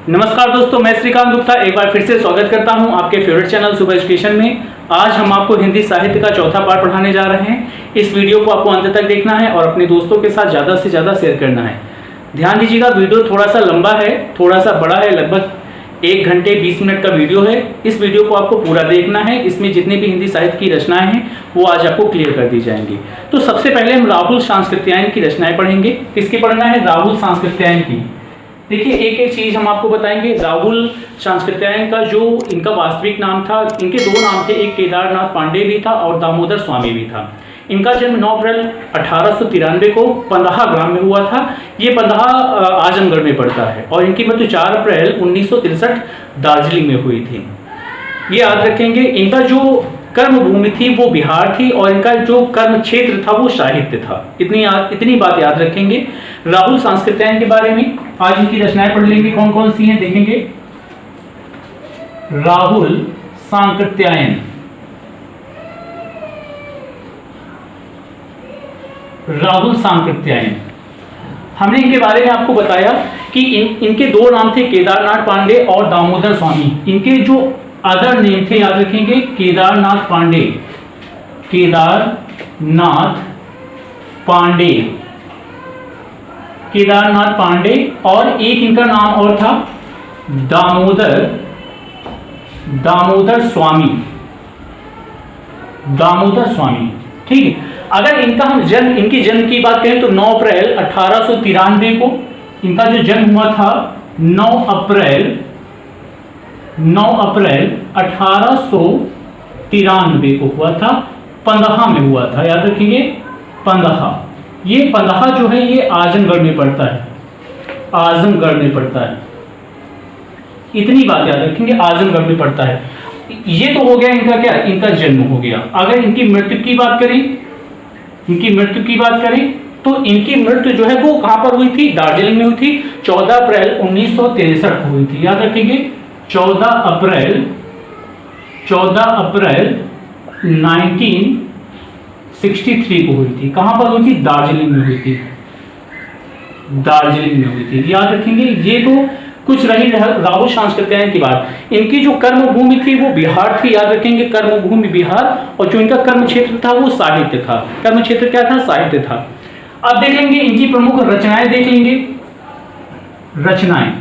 नमस्कार दोस्तों, मैं श्रीकांत गुप्ता एक बार फिर से स्वागत करता हूं आपके फेवरेट चैनल सुपर एजुकेशन में। आज हम आपको हिंदी साहित्य का चौथा पाठ पढ़ाने जा रहे हैं। इस वीडियो को आपको अंत तक देखना है और अपने दोस्तों के साथ ज़्यादा से ज़्यादा शेयर करना है। ध्यान दीजिएगा, वीडियो थोड़ा सा लंबा है, थोड़ा सा बड़ा है, लगभग 1 घंटे 20 मिनट का वीडियो है। इस वीडियो को आपको पूरा देखना है। इसमें जितने भी हिंदी साहित्य की रचनाएं हैं वो आज आपको क्लियर कर दी जाएंगी। तो सबसे पहले हम राहुल सांस्कृत्यायन की रचनाएं पढ़ेंगे। किसकी पढ़ना है? राहुल सांस्कृत्यायन की। देखिए, एक एक चीज हम आपको बताएंगे। राहुल सांस्कृत्यायन का जो इनका वास्तविक नाम था, इनके 2 नाम थे, एक केदारनाथ पांडे भी था और दामोदर स्वामी भी था। इनका जन्म 9 अप्रैल 1893 को पंदहा ग्राम में हुआ था। ये पंदहा आजमगढ़ में पड़ता है और इनकी मृत्यु 4 अप्रैल 1963 दार्जिलिंग में हुई थी। ये याद रखेंगे। इनका जो कर्म भूमि थी वो बिहार थी और इनका जो कर्म क्षेत्र था वो साहित्य था। इतनी बात याद रखेंगे। राहुल सांस्कृत्यायन के बारे में आज इनकी रचनाएं पढ़ लेंगे। कौन कौन सी हैं देखेंगे। राहुल सांकृत्यायन, राहुल सांकृत्यायन। हमने इनके बारे में आपको बताया कि इनके 2 नाम थे, केदारनाथ पांडे और दामोदर स्वामी। इनके जो अदर नेम थे याद रखेंगे, केदारनाथ पांडे, केदारनाथ पांडे, केदारनाथ पांडे, और एक इनका नाम और था दामोदर स्वामी, दामोदर स्वामी। ठीक है। अगर इनका हम इनकी जन्म की बात करें तो 9 अप्रैल 1893 को इनका जो जन्म हुआ था, 9 अप्रैल 1893 को हुआ था। पंदहा में हुआ था, याद रखिए पंदहा। ये पंदहा जो है ये आजमगढ़ में पड़ता है, आजमगढ़ में पड़ता है। इतनी बात याद रखेंगे, आजमगढ़ में पड़ता है। ये तो हो गया इनका क्या, इनका जन्म हो गया। अगर इनकी मृत्यु की बात करें, तो इनकी मृत्यु जो है वो कहां पर हुई थी? दार्जिलिंग में हुई थी। 14 अप्रैल 1963 को हुई थी। याद रखेंगे 14 अप्रैल 1963 को हुई थी। कहां पर हुई थी? दार्जिलिंग में हुई थी, दार्जिलिंग में हुई थी। याद रखेंगे। ये तो कुछ रही राहुल सांस्कृत्यायन की बात। इनकी जो कर्म भूमि थी वो बिहार थी। याद रखेंगे, कर्म भूमि बिहार, और जो इनका कर्म क्षेत्र था वो साहित्य था। कर्म क्षेत्र क्या था? साहित्य था। अब देख लेंगे इनकी प्रमुख रचनाएं, देख लेंगे रचनाएं।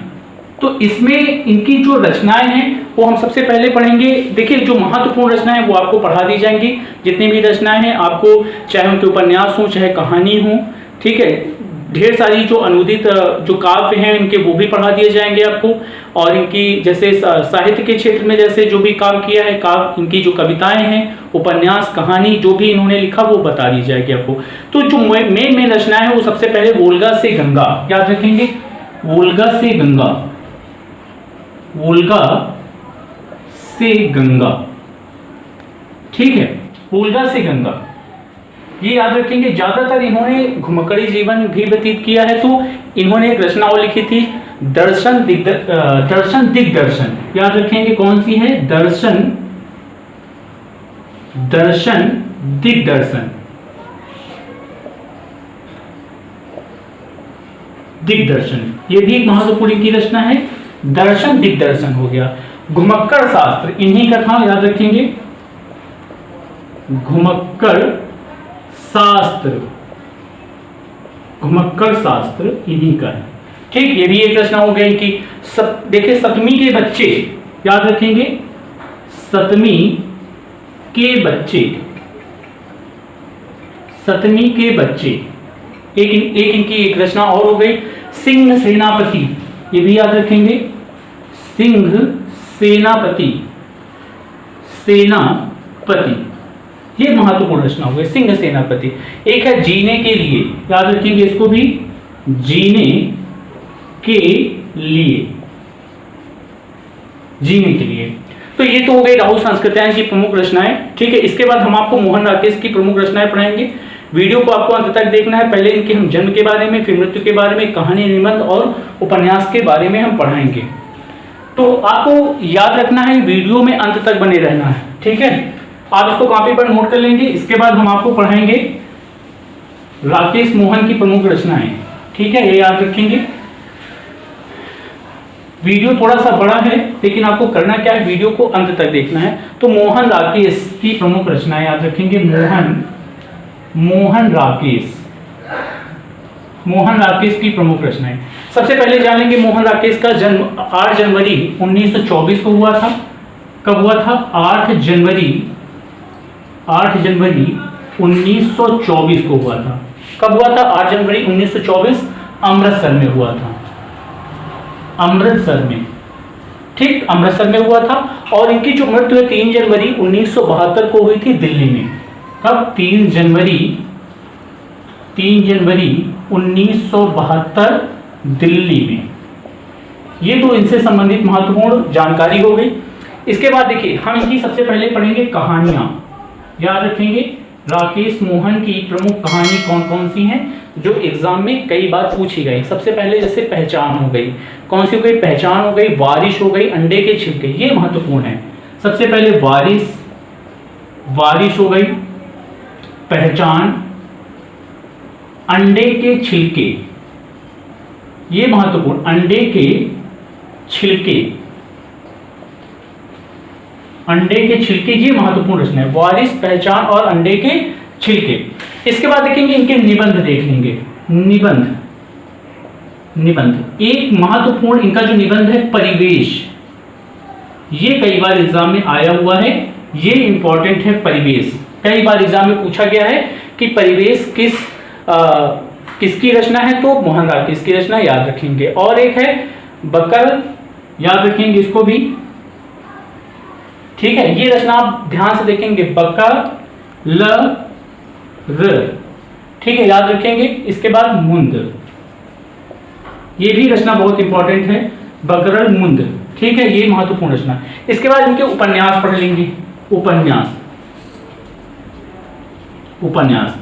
तो इसमें इनकी जो रचनाएं हैं वो हम सबसे पहले पढ़ेंगे। देखिए, जो महत्वपूर्ण रचनाएं हैं वो आपको पढ़ा दी जाएंगी। जितनी भी रचनाएं हैं आपको, चाहे उनके उपन्यास हो चाहे कहानी हो, ठीक है, ढेर सारी जो अनुदित जो काव्य हैं इनके वो भी पढ़ा दिए जाएंगे आपको। और इनकी जैसे साहित्य के क्षेत्र में जैसे जो भी काम किया है, इनकी जो कविताएं हैं, उपन्यास, कहानी जो भी इन्होंने लिखा वो बता दी जाएगी आपको। तो जो मेन रचनाएं हैं वो सबसे पहले वोल्गा से गंगा, याद रखेंगे वोल्गा से गंगा, वोल्गा से गंगा, ठीक है, वोल्गा से गंगा, ये याद रखेंगे। ज्यादातर इन्होंने घुमक्कड़ी जीवन भी व्यतीत किया है। तो इन्होंने एक रचना और लिखी थी, दर्शन दिग्दर्शन। याद रखेंगे कौन सी है? दर्शन दिग्दर्शन, दिग्दर्शन। ये भी एक महत्वपूर्ण की रचना है। दर्शन दिग्दर्शन हो गया। घुमक्कड़ शास्त्र इन्हीं का था, याद रखेंगे घुमक्कड़ शास्त्र इन्हीं का है। ठीक, ये भी एक रचना हो गई कि देखिए, सतमी के बच्चे, याद रखेंगे सतमी के बच्चे, एक इनकी एक रचना और हो गई, सिंह सेनापति। ये भी याद रखेंगे, सिंह सेनापति, ये महत्वपूर्ण रचना हो गई, सिंह सेनापति। एक है जीने के लिए, याद रखेंगे इसको भी, जीने के लिए। तो ये तो हो गई राहुल सांस्कृत्यायन की प्रमुख रचनाएं। ठीक है। इसके बाद हम आपको मोहन राकेश की प्रमुख रचनाएं पढ़ाएंगे। वीडियो को आपको अंत तक देखना है। पहले इनके हम जन्म के बारे में, फिर मृत्यु के बारे में, कहानी, निबंध और उपन्यास के बारे में हम पढ़ाएंगे। तो आपको याद रखना है, वीडियो में अंत तक बने रहना है। ठीक है। आप इसको कॉपी पर नोट कर लेंगे। इसके बाद हम आपको पढ़ाएंगे राकेश मोहन की प्रमुख रचनाएं। ठीक है, ये याद रखेंगे। वीडियो थोड़ा सा बड़ा है, लेकिन आपको करना क्या है, वीडियो को अंत तक देखना है। तो मोहन राकेश की प्रमुख रचनाएं याद रखेंगे। मोहन राकेश की प्रमुख रचनाएं। सबसे पहले जान लेंगे मोहन राकेश का जन्म 8 जनवरी 1924 को हुआ था। कब हुआ था? 8 जनवरी 1924 को हुआ था। कब हुआ था? 8 जनवरी 1924 अमृतसर में हुआ था। अमृतसर में, ठीक, अमृतसर में हुआ था। और इनकी जो मृत्यु है 3 जनवरी 1972 को हुई थी दिल्ली में। कब? 3 जनवरी 1972 दिल्ली में। ये तो इनसे संबंधित महत्वपूर्ण जानकारी हो गई। इसके बाद देखिए हम इनकी सबसे पहले पढ़ेंगे कहानियां। याद रखेंगे राकेश मोहन की प्रमुख कहानी कौन कौन सी हैं जो एग्जाम में कई बार पूछी गई। सबसे पहले जैसे पहचान हो गई, कौन सी हो गई? पहचान हो गई, बारिश हो गई, अंडे के छिलके, ये महत्वपूर्ण है। सबसे पहले बारिश हो गई, पहचान, अंडे के छिलके, ये महत्वपूर्ण, अंडे के छिलके, ये महत्वपूर्ण रचना है। बारिश, पहचान और अंडे के छिलके। इसके बाद देखेंगे इनके निबंध देख लेंगे। निबंध एक महत्वपूर्ण इनका जो निबंध है परिवेश, ये कई बार एग्जाम में आया हुआ है, ये इंपॉर्टेंट है। परिवेश कई बार एग्जाम में पूछा गया है कि परिवेश किसकी रचना है, तो मोहन राकेश की रचना, याद रखेंगे। और एक है बकर, याद रखेंगे इसको भी, ठीक है। ये रचना आप ध्यान से देखेंगे, बकर ठीक है, याद रखेंगे। इसके बाद मुंद, ये भी रचना बहुत इंपॉर्टेंट है, बकरल मुंद, ठीक है, ये महत्वपूर्ण रचना। इसके बाद इनके उपन्यास पढ़ लेंगे। उपन्यास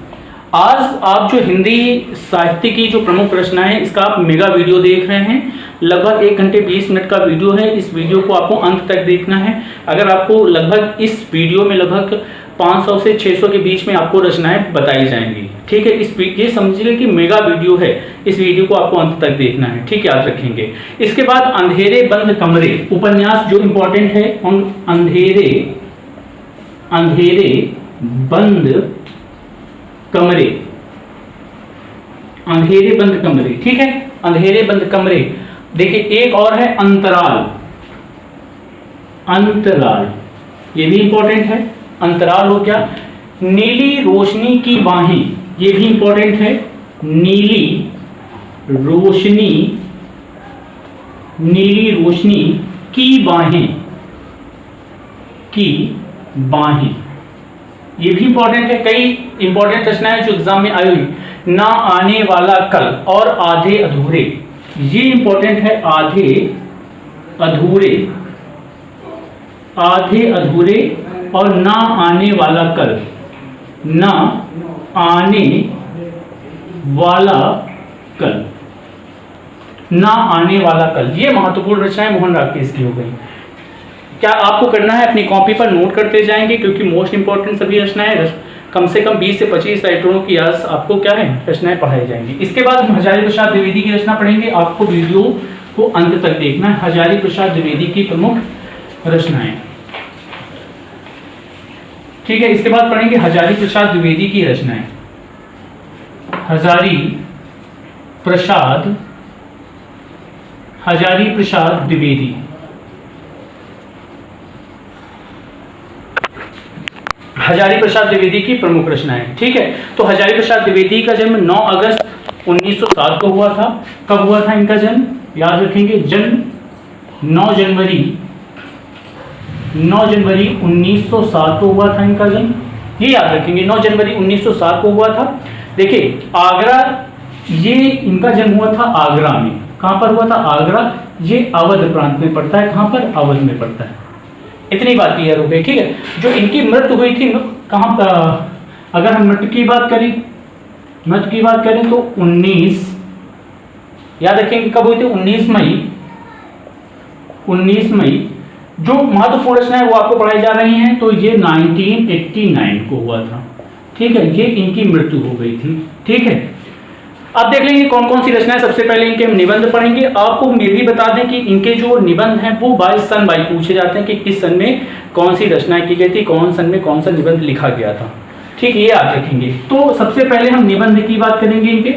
आज आप जो हिंदी साहित्य की जो प्रमुख रचना है इसका आप मेगा वीडियो देख रहे हैं। लगभग 1 घंटे 20 मिनट का वीडियो है। इस वीडियो को आपको अंत तक देखना है। अगर आपको लगभग इस वीडियो में लगभग 500 से 600 के बीच में आपको रचनाएं बताई जाएंगी, ठीक है। ये समझिए कि मेगा वीडियो है, इस वीडियो को आपको अंत तक देखना है, ठीक, याद रखेंगे। इसके बाद अंधेरे बंद कमरे, उपन्यास जो इंपॉर्टेंट है, अंधेरे बंद कमरे, ठीक है, अंधेरे बंद कमरे। देखिए एक और है अंतराल, ये भी इंपॉर्टेंट है। अंतराल हो गया। नीली रोशनी की बाहें, ये भी इंपॉर्टेंट है। नीली रोशनी की बाहें, ये भी इंपॉर्टेंट है। कई इंपॉर्टेंट रचनाएं जो एग्जाम में आई हुई, ना आने वाला कल और आधे अधूरे, ये इंपॉर्टेंट है। आधे अधूरे और ना आने वाला कल, ये महत्वपूर्ण रचनाएं मोहन राकेश की हो गई। क्या आपको करना है, अपनी कॉपी पर नोट करते जाएंगे, क्योंकि मोस्ट इंपॉर्टेंट सभी रचनाएं, कम से कम 20 से 25 राइटरों की आज आपको क्या है रचनाएं पढ़ाई जाएंगी। इसके बाद हम हजारी प्रसाद द्विवेदी की रचना पढ़ेंगे। आपको वीडियो को अंत तक देखना है। हजारी प्रसाद द्विवेदी की प्रमुख रचनाएं, ठीक है। इसके बाद पढ़ेंगे हजारी प्रसाद द्विवेदी की रचनाएं। हजारी प्रसाद द्विवेदी, हजारी प्रसाद द्विवेदी की प्रमुख रचनाएं, ठीक है। तो हजारी प्रसाद द्विवेदी का जन्म 9 अगस्त 1907 को हुआ था। कब हुआ था इनका जन्म? याद रखेंगे, जन्म 9 जनवरी 1907 को हुआ था इनका जन्म, ये याद रखेंगे। 9 जनवरी 1907 को हुआ था। देखिए आगरा, ये इनका जन्म हुआ था आगरा में। कहां पर हुआ था? आगरा। ये अवध प्रांत में पड़ता है। कहां पर? अवध में पड़ता है। इतनी बात क्लियर हो गई, ठीक है। जो इनकी मृत्यु हुई थी कहां पर? अगर हम मृत्यु की बात करें तो 19, याद रखेंगे कब हुई थी? 19 मई। जो महत्वपूर्ण रचना है वो आपको पढ़ाई जा रही हैं, तो ये 1989 को हुआ था, ठीक है। ये इनकी मृत्यु हो गई थी, ठीक है। अब देख लेंगे कौन कौन सी रचनाएं। सबसे पहले इनके हम निबंध पढ़ेंगे। आपको ये भी बता दें कि इनके जो निबंध हैं वो बाय सन बाय पूछे जाते हैं कि किस सन में कौन सी रचनाएं की गई थी, कौन सन में कौन सा निबंध लिखा गया था। ठीक, ये याद रखेंगे। तो सबसे पहले हम निबंध की बात करेंगे, इनके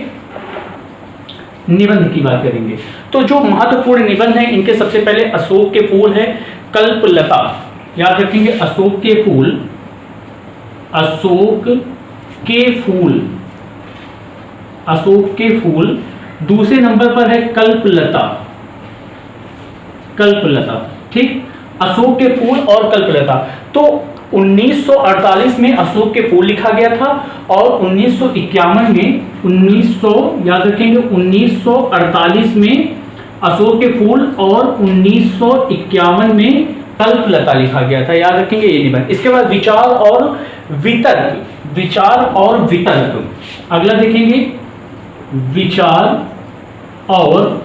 निबंध की बात करेंगे। तो जो महत्वपूर्ण निबंध है इनके, सबसे पहले अशोक के फूल है, कल्पलता, याद रखेंगे अशोक के फूल, अशोक के फूल, अशोक के फूल। दूसरे नंबर पर है कल्पलता, कल्पलता। ठीक, अशोक के फूल और कल्पलता। तो 1948 में अशोक के फूल लिखा गया था और 1951 में 1900 याद रखेंगे 1948 में अशोक के फूल और 1951 में कल्पलता लिखा गया था, याद रखेंगे ये निबंध। इसके बाद विचार और वितर्क, विचार और वितर्क। अगला देखेंगे विचार और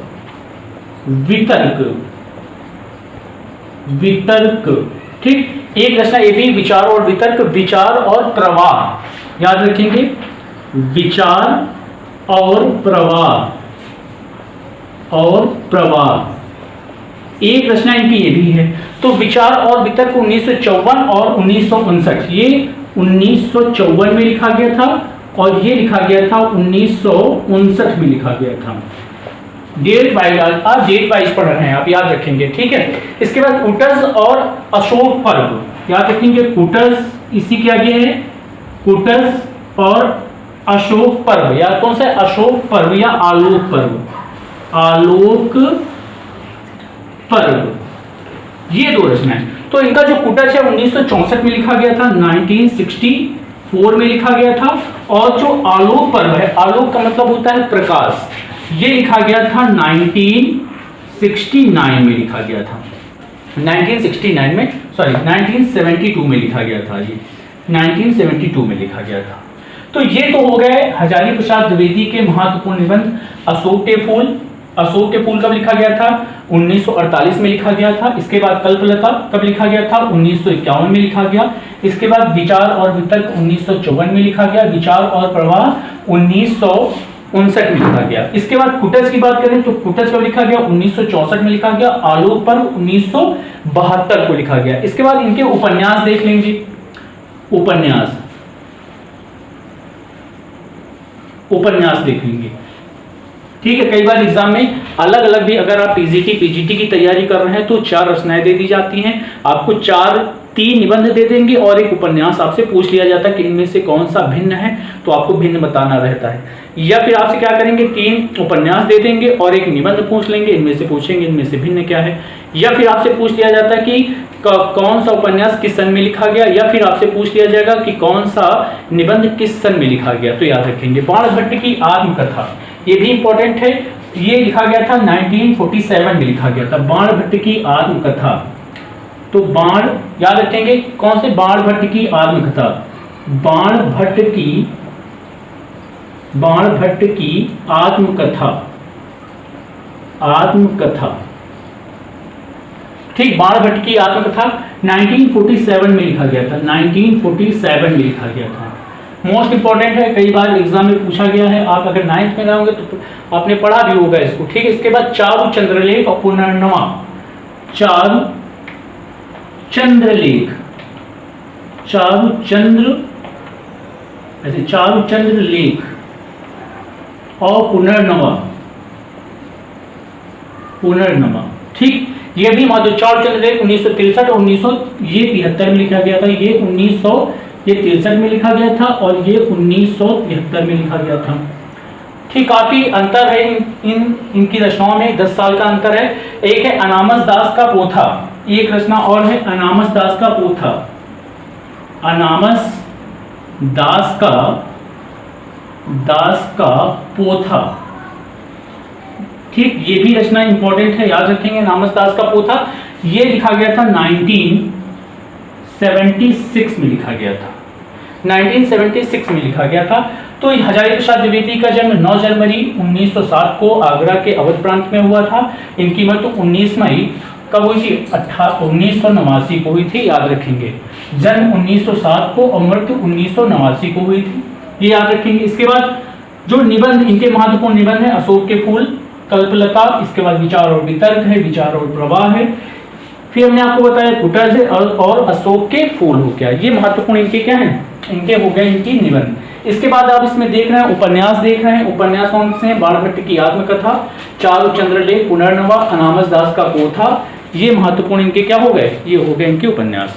वितर्क, वितर्क। ठीक, एक रचना ये भी विचार और वितर्क, विचार और प्रवाह, याद रखेंगे विचार और प्रवाह, और प्रवाह। एक रचना इनकी ये भी है। तो विचार और वितर्क 1954 और 1959, ये 1954 में लिखा गया था और ये लिखा गया था 1959 में लिखा गया था। डेट वाइज पढ़ रहे हैं आप, याद रखेंगे। ठीक है, इसके बाद कुटज और अशोक पर्व, याद रखेंगे कुटज, इसी के आगे है कुटज और अशोक पर्व। या कौन सा, अशोक पर्व या आलोक पर्व, आलोक पर्व, ये दो रचनाएं। तो इनका जो कुटज है 1964 में लिखा गया था, 1964 में लिखा गया था। और जो आलोक पर्व है, आलोक का मतलब होता है प्रकाश, ये लिखा गया था 1969 में लिखा गया था, 1969 में, सॉरी 1972 में लिखा गया था, ये 1972 में लिखा गया था। तो ये तो हो गए हजारी प्रसाद द्विवेदी के महत्वपूर्ण निबंध। अशोक के फूल, अशोक के फूल कब लिखा गया था, 1948 में लिखा गया था। इसके बाद कल्पलता कब लिखा गया था, 1951 में लिखा गया। इसके बाद विचार और वितर्क 1954 में लिखा गया। विचार और प्रवाह 1959 में लिखा गया। इसके बाद कुटज की बात करें तो कुटज कब लिखा गया, 1964 में लिखा गया। आलोक पर्व 1972 को लिखा गया। इसके बाद इनके उपन्यास देख लेंगे, उपन्यास, उपन्यास देख लेंगे। ठीक है, कई बार एग्जाम में अलग अलग भी, अगर आप पीजीटी की तैयारी कर रहे हैं तो 4 रचनाएं दे दी जाती हैं आपको, 3 निबंध दे देंगे और एक उपन्यास आपसे पूछ लिया जाता है कि इनमें से कौन सा भिन्न है, तो आपको भिन्न बताना रहता है। या फिर आपसे क्या करेंगे, 3 उपन्यास दे देंगे और एक निबंध पूछ लेंगे, इनमें से पूछेंगे इनमें से भिन्न क्या है। या फिर आपसे पूछ लिया जाता है कि कौन सा उपन्यास किस सन में लिखा गया, या फिर आपसे पूछ लिया जाएगा कि कौन सा निबंध किस सन में लिखा गया। तो याद रखेंगे बाणभट्ट की आत्मकथा, ये भी इंपॉर्टेंट है, ये लिखा गया था 1947 में लिखा गया था, बाणभट्ट की आत्मकथा। तो बाण याद रखेंगे, कौन से, बाणभट्ट की आत्मकथा, बाणभट्ट की आत्मकथा, आत्मकथा। ठीक, बाणभट्ट की आत्मकथा 1947 में लिखा गया था, 1947 में लिखा गया था। मोस्ट इंपॉर्टेंट है, कई बार एग्जाम में पूछा गया है, आप अगर 9th में जाओगे तो आपने पढ़ा भी होगा इसको। ठीक है, इसके बाद चारु चंद्रलेख और पुनर्नवा, चारु चंद्रलेख, चारुचंद्र, ऐसे चारुचंद्र लेख और पुनर्नवा, पुनर्नवा। ठीक, ये भी चारुचंद्र लेख 1963 और 1973 में लिखा गया था, ये 1963 में लिखा गया था और ये 1973 में लिखा गया था। ठीक, काफी अंतर है इनकी रचनाओं में, 10 साल का अंतर है। एक है अनामस दास का पोथा, एक रचना और है अनामस दास का पोथा, अनामस दास का पोथा। ठीक, ये भी रचना इंपॉर्टेंट है, याद रखेंगे। अनामस दास का पोथा ये लिखा गया था 1976 में लिखा गया था, 1976 में लिखा गया था। तो हजारी प्रसाद द्विवेदी का जन्म 9 जनवरी 1907 को आगरा के अवध प्रांत में हुआ था। इनकी मृत्यु 19 मई कब हुई थी, 1989 को हुई थी, याद रखेंगे। जन्म 1907 को और मृत्यु 1989 को हुई थी, ये याद रखेंगे। इसके बाद जो निबंध, इनके महत्वपूर्ण निबंध है अशोक के फूल, कल्पलता, इसके बाद विचार और वितर्क है, विचार और प्रवाह है, फिर हमने आपको बताया कुटज है और अशोक के फूल हो गया। ये महत्वपूर्ण इनके क्या है, इनके हो गए इनकी निबंध। इसके बाद आप इसमें देख रहे हैं उपन्यास देख रहे हैं। उपन्यास कौन से हैं? बाणभट्ट की आत्मकथा, चारुचंद्र लेख, पुनर्नवा, अनामस दास का पोथा, ये महत्वपूर्ण इनके क्या हो गए, ये हो गए इनके उपन्यास।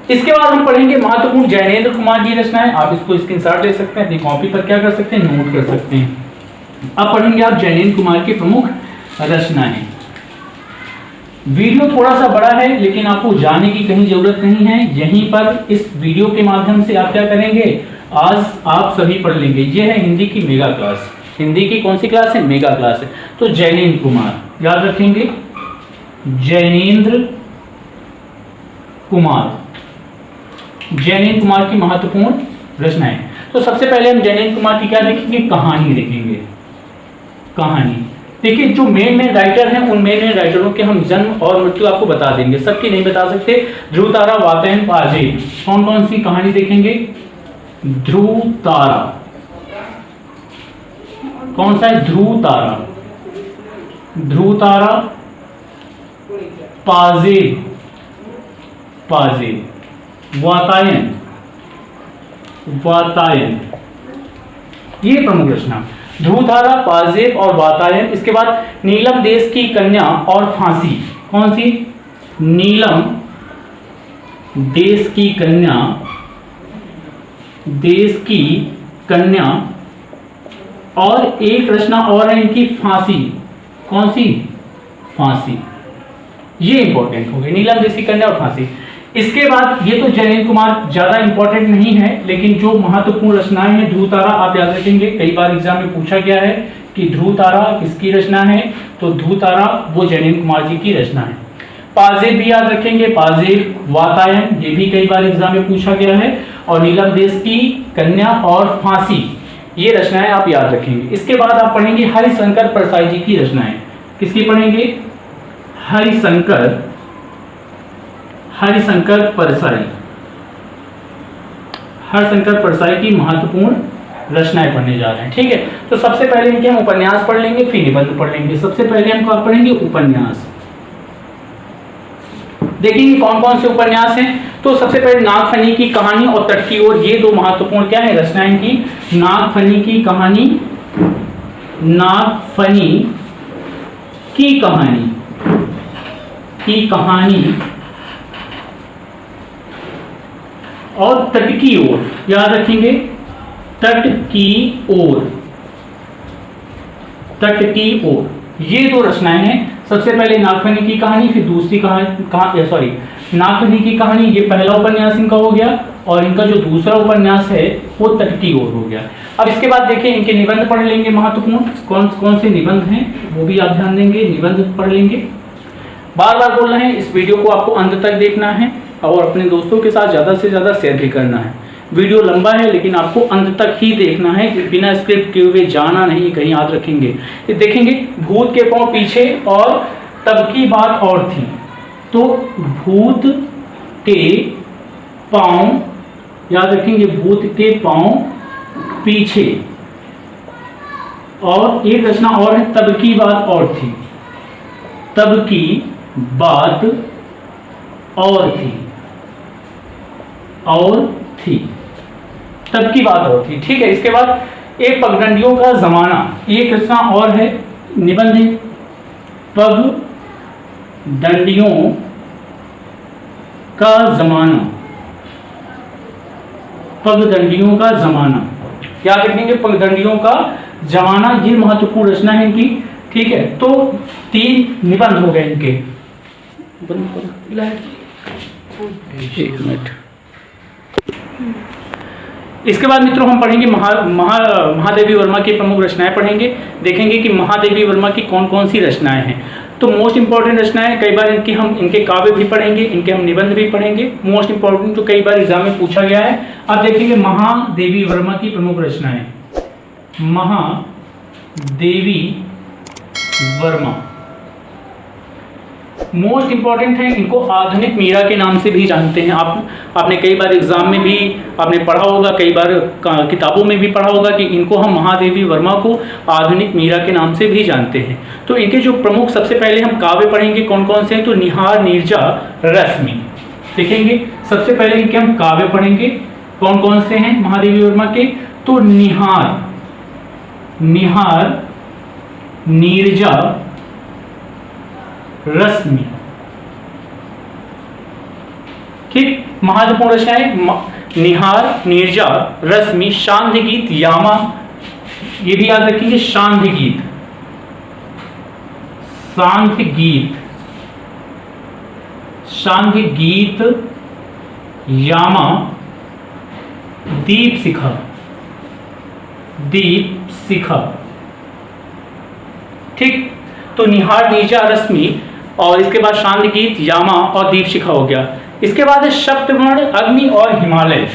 इसके बाद हम पढ़ेंगे महत्वपूर्ण जैनेन्द्र कुमार की रचनाएं। आप इसको स्क्रीनशॉट ले सकते हैं, अपनी कॉपी पर क्या कर सकते हैं, नोट कर सकते हैं। अब पढ़ेंगे आप जैनेन्द्र कुमार की प्रमुख रचनाएं। वीडियो थोड़ा सा बड़ा है लेकिन आपको जाने की कहीं जरूरत नहीं है, यहीं पर इस वीडियो के माध्यम से आप क्या करेंगे, आज आप सभी पढ़ लेंगे। ये है हिंदी की मेगा क्लास। हिंदी की कौन सी क्लास है? मेगा क्लास है। तो जैनेन्द्र कुमार याद रखेंगे, जैनेन्द्र कुमार, जैनेन्द्र कुमार की महत्वपूर्ण रचनाएं। तो सबसे पहले हम जैनेन्द्र कुमार की क्या देखेंगे, कहानी देखेंगे। कहानी देखिए, जो मेन राइटर हैं उन मेन राइटरों के हम जन्म और मृत्यु आपको बता देंगे, सबकी नहीं बता सकते। ध्रुव तारा, वातायन, पाजेब। कौन कौन सी कहानी देखेंगे? ध्रुव तारा, कौन सा है? ध्रुव तारा, ध्रुव तारा, पाजेब, पाजेब, वातायन, वातायन, ये प्रमुख रचना। ध्रुवतारा, पाजेब और वातायन। इसके बाद नीलम देश की कन्या और फांसी। कौन सी? नीलम देश की कन्या, देश की कन्या, और एक रचना और है इनकी फांसी। कौन सी? फांसी। ये इंपॉर्टेंट हो गई, नीलम देश की कन्या और फांसी। इसके बाद ये तो जैनेन्द्र कुमार ज्यादा इंपॉर्टेंट नहीं है, लेकिन जो महत्वपूर्ण रचनाएं हैं, ध्रुव तारा आप याद रखेंगे, कई बार एग्जाम में पूछा गया है कि ध्रुव तारा किसकी रचना है, तो ध्रुव तारा वो जैनेन्द्र कुमार जी की रचना है। पाजेब भी याद रखेंगे, पाजेब, वातायन, ये भी कई बार एग्जाम में पूछा गया है, और नीलम देश की कन्या और फांसी, ये रचनाएं आप याद रखेंगे। इसके बाद आप पढ़ेंगे हरिशंकर परसाई जी की रचनाएं। किसकी पढ़ेंगे? हरिशंकर, हरिशंकर परसाई, हरिशंकर परसाई की महत्वपूर्ण रचनाएं पढ़ने जा रहे हैं। ठीक है, तो सबसे पहले इनके हम उपन्यास पढ़ लेंगे, फिर निबंध पढ़ लेंगे। सबसे पहले हम क्या पढ़ेंगे? उपन्यास। देखेंगे कौन कौन से उपन्यास हैं। तो सबसे पहले नागफनी की कहानी और तट की ओर, ये दो महत्वपूर्ण क्या है रचनाएं की। नागफनी की कहानी, नागफनी की कहानी, की कहानी, और तट की ओर, याद रखेंगे, तट की ओर, तट की ओर, ये दो रचनाएं हैं। सबसे पहले नागफनी की कहानी, फिर दूसरी कहानी, नागफनी की कहानी, ये पहला उपन्यास इनका हो गया, और इनका जो दूसरा उपन्यास है वो तट की ओर हो गया। अब इसके बाद देखिए इनके निबंध पढ़ लेंगे महत्वपूर्ण, कौन कौन से निबंध हैं वो भी आप ध्यान देंगे, निबंध पढ़ लेंगे। बार बार बोल रहे हैं, इस वीडियो को आपको अंत तक देखना है और अपने दोस्तों के साथ ज़्यादा से ज़्यादा शेयर भी करना है। वीडियो लंबा है लेकिन आपको अंत तक ही देखना है, बिना स्क्रिप्ट किए हुए जाना नहीं, कहीं याद रखेंगे। ये देखेंगे भूत के पांव पीछे और तब की बात और थी। तो भूत के पांव, याद रखेंगे, भूत के पांव पीछे, और एक रचना और है, तब की बात और थी, तब की बात और थी, और थी, तब की बात और थी। ठीक है, इसके बाद एक पगडंडियों का जमाना, एक रचना और है, निबंध है, पगडंडियों का जमाना, पगडंडियों का जमाना, याद रखेंगे, पगडंडियों का जमाना, ये महत्वपूर्ण रचना है इनकी। ठीक है, तो 3 निबंध हो गए इनके। एक मिनट। इसके बाद मित्रों हम पढ़ेंगे महादेवी वर्मा की प्रमुख रचनाएं पढ़ेंगे। देखेंगे कि महादेवी वर्मा की कौन कौन सी रचनाएं हैं। तो मोस्ट इंपॉर्टेंट रचनाएं, कई बार इनके काव्य भी पढ़ेंगे, इनके हम निबंध भी पढ़ेंगे। मोस्ट इंपॉर्टेंट जो कई बार एग्जाम में पूछा गया है। अब देखेंगे महादेवी वर्मा की प्रमुख रचनाएं। महादेवी वर्मा, मोस्ट इंपॉर्टेंट है, इनको आधुनिक मीरा के नाम से भी जानते हैं। आपने कई बार एग्जाम में भी आपने पढ़ा होगा, कई बार किताबों में भी पढ़ा होगा कि इनको हम महादेवी वर्मा को आधुनिक मीरा के नाम से भी जानते हैं। तो इनके जो प्रमुख, सबसे पहले हम काव्य पढ़ेंगे कौन कौन से हैं, तो निहार, नीरजा, रश्मि देखेंगे। सबसे पहले इनके हम काव्य पढ़ेंगे कौन कौन से हैं महादेवी वर्मा के, तो निहार, नीरजा, रश्मि। ठीक, महत्वपूर्ण रचनाएं निहार, नीरजा, रश्मि, शांति गीत, यामा, ये भी याद रखेंगे, शांति गीत, यामा, दीप शिखा। ठीक, तो निहार, नीरजा, रश्मि और इसके बाद शांति गीत, यामा और दीप शिखा हो गया। इसके बाद है सप्तवर्ण, अग्नि और हिमालय,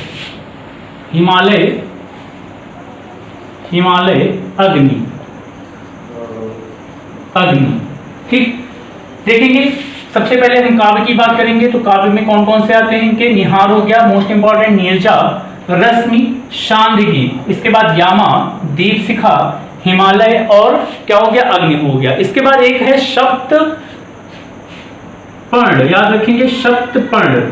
अग्नि। ठीक, देखेंगे सबसे पहले हम काव्य की बात करेंगे, तो काव्य में कौन कौन से आते हैं इनके, निहार हो गया मोस्ट इंपॉर्टेंट, नीरजा, रश्मि, शांति गीत, इसके बाद यामा, दीप शिखा, हिमालय और क्या हो गया, अग्नि हो गया। इसके बाद एक है सप्तपर्ण, याद रखेंगे, सप्तपर्ण,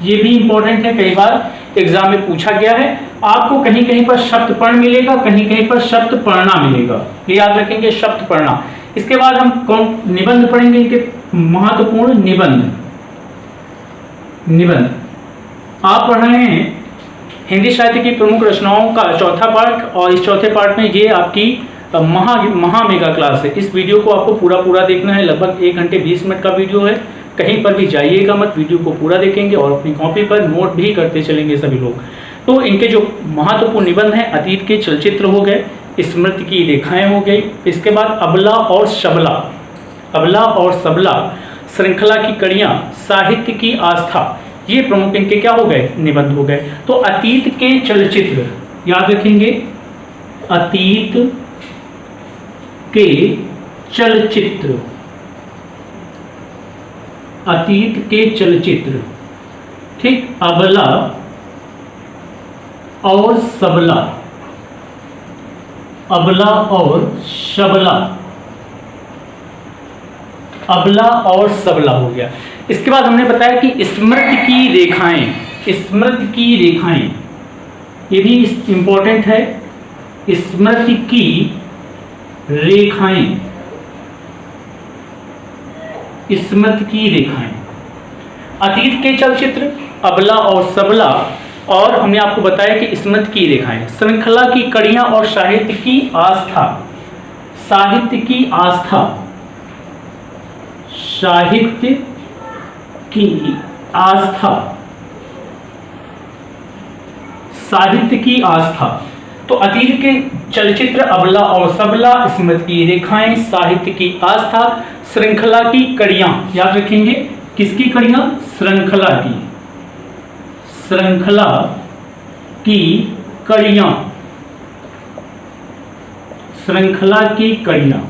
ये भी इंपॉर्टेंट है, कई बार एग्जाम में पूछा गया है। आपको कहीं कहीं पर सप्तपर्ण मिलेगा, कहीं कहीं पर सप्तपर्णा मिलेगा, ये याद रखेंगे, सप्तपर्णा। इसके बाद हम कौन निबंध पढ़ेंगे, इनके महत्वपूर्ण निबंध। आप पढ़ रहे हैं हिंदी साहित्य की प्रमुख रचनाओं का चौथा पार्ट, और इस चौथे पार्ट में ये आपकी महा मेगा क्लास है। इस वीडियो को आपको पूरा देखना है, लगभग 1 घंटे 20 मिनट का वीडियो है। कहीं पर भी जाइएगा मत, वीडियो को पूरा देखेंगे और अपनी कॉपी पर नोट भी करते चलेंगे सभी लोग। तो इनके जो महत्वपूर्ण निबंध हैं, अतीत के चलचित्र हो गए, स्मृति की रेखाएं हो गई, इसके बाद अबला और सबला, श्रृंखला की कड़ियाँ, साहित्य की आस्था, ये प्रमुख इनके क्या हो गए, निबंध हो गए। तो अतीत के चलचित्र याद रखेंगे, अतीत के चलचित्र। ठीक, अबला और सबला, अबला और सबला हो गया। इसके बाद हमने बताया कि स्मृति की रेखाएं, ये भी इंपॉर्टेंट है, स्मृति की रेखाएं, अतीत के चलचित्र, अबला और सबला, और हमने आपको बताया कि स्मृति की रेखाएं, श्रृंखला की कड़ियां और साहित्य की आस्था, साहित्य की आस्था। तो अतीत के चलचित्र, अबला और सबला, स्मृति की रेखाएं, साहित्य की आस्था, श्रृंखला की कड़ियां, याद रखेंगे, किसकी कड़ियां, श्रृंखला की कड़ियां।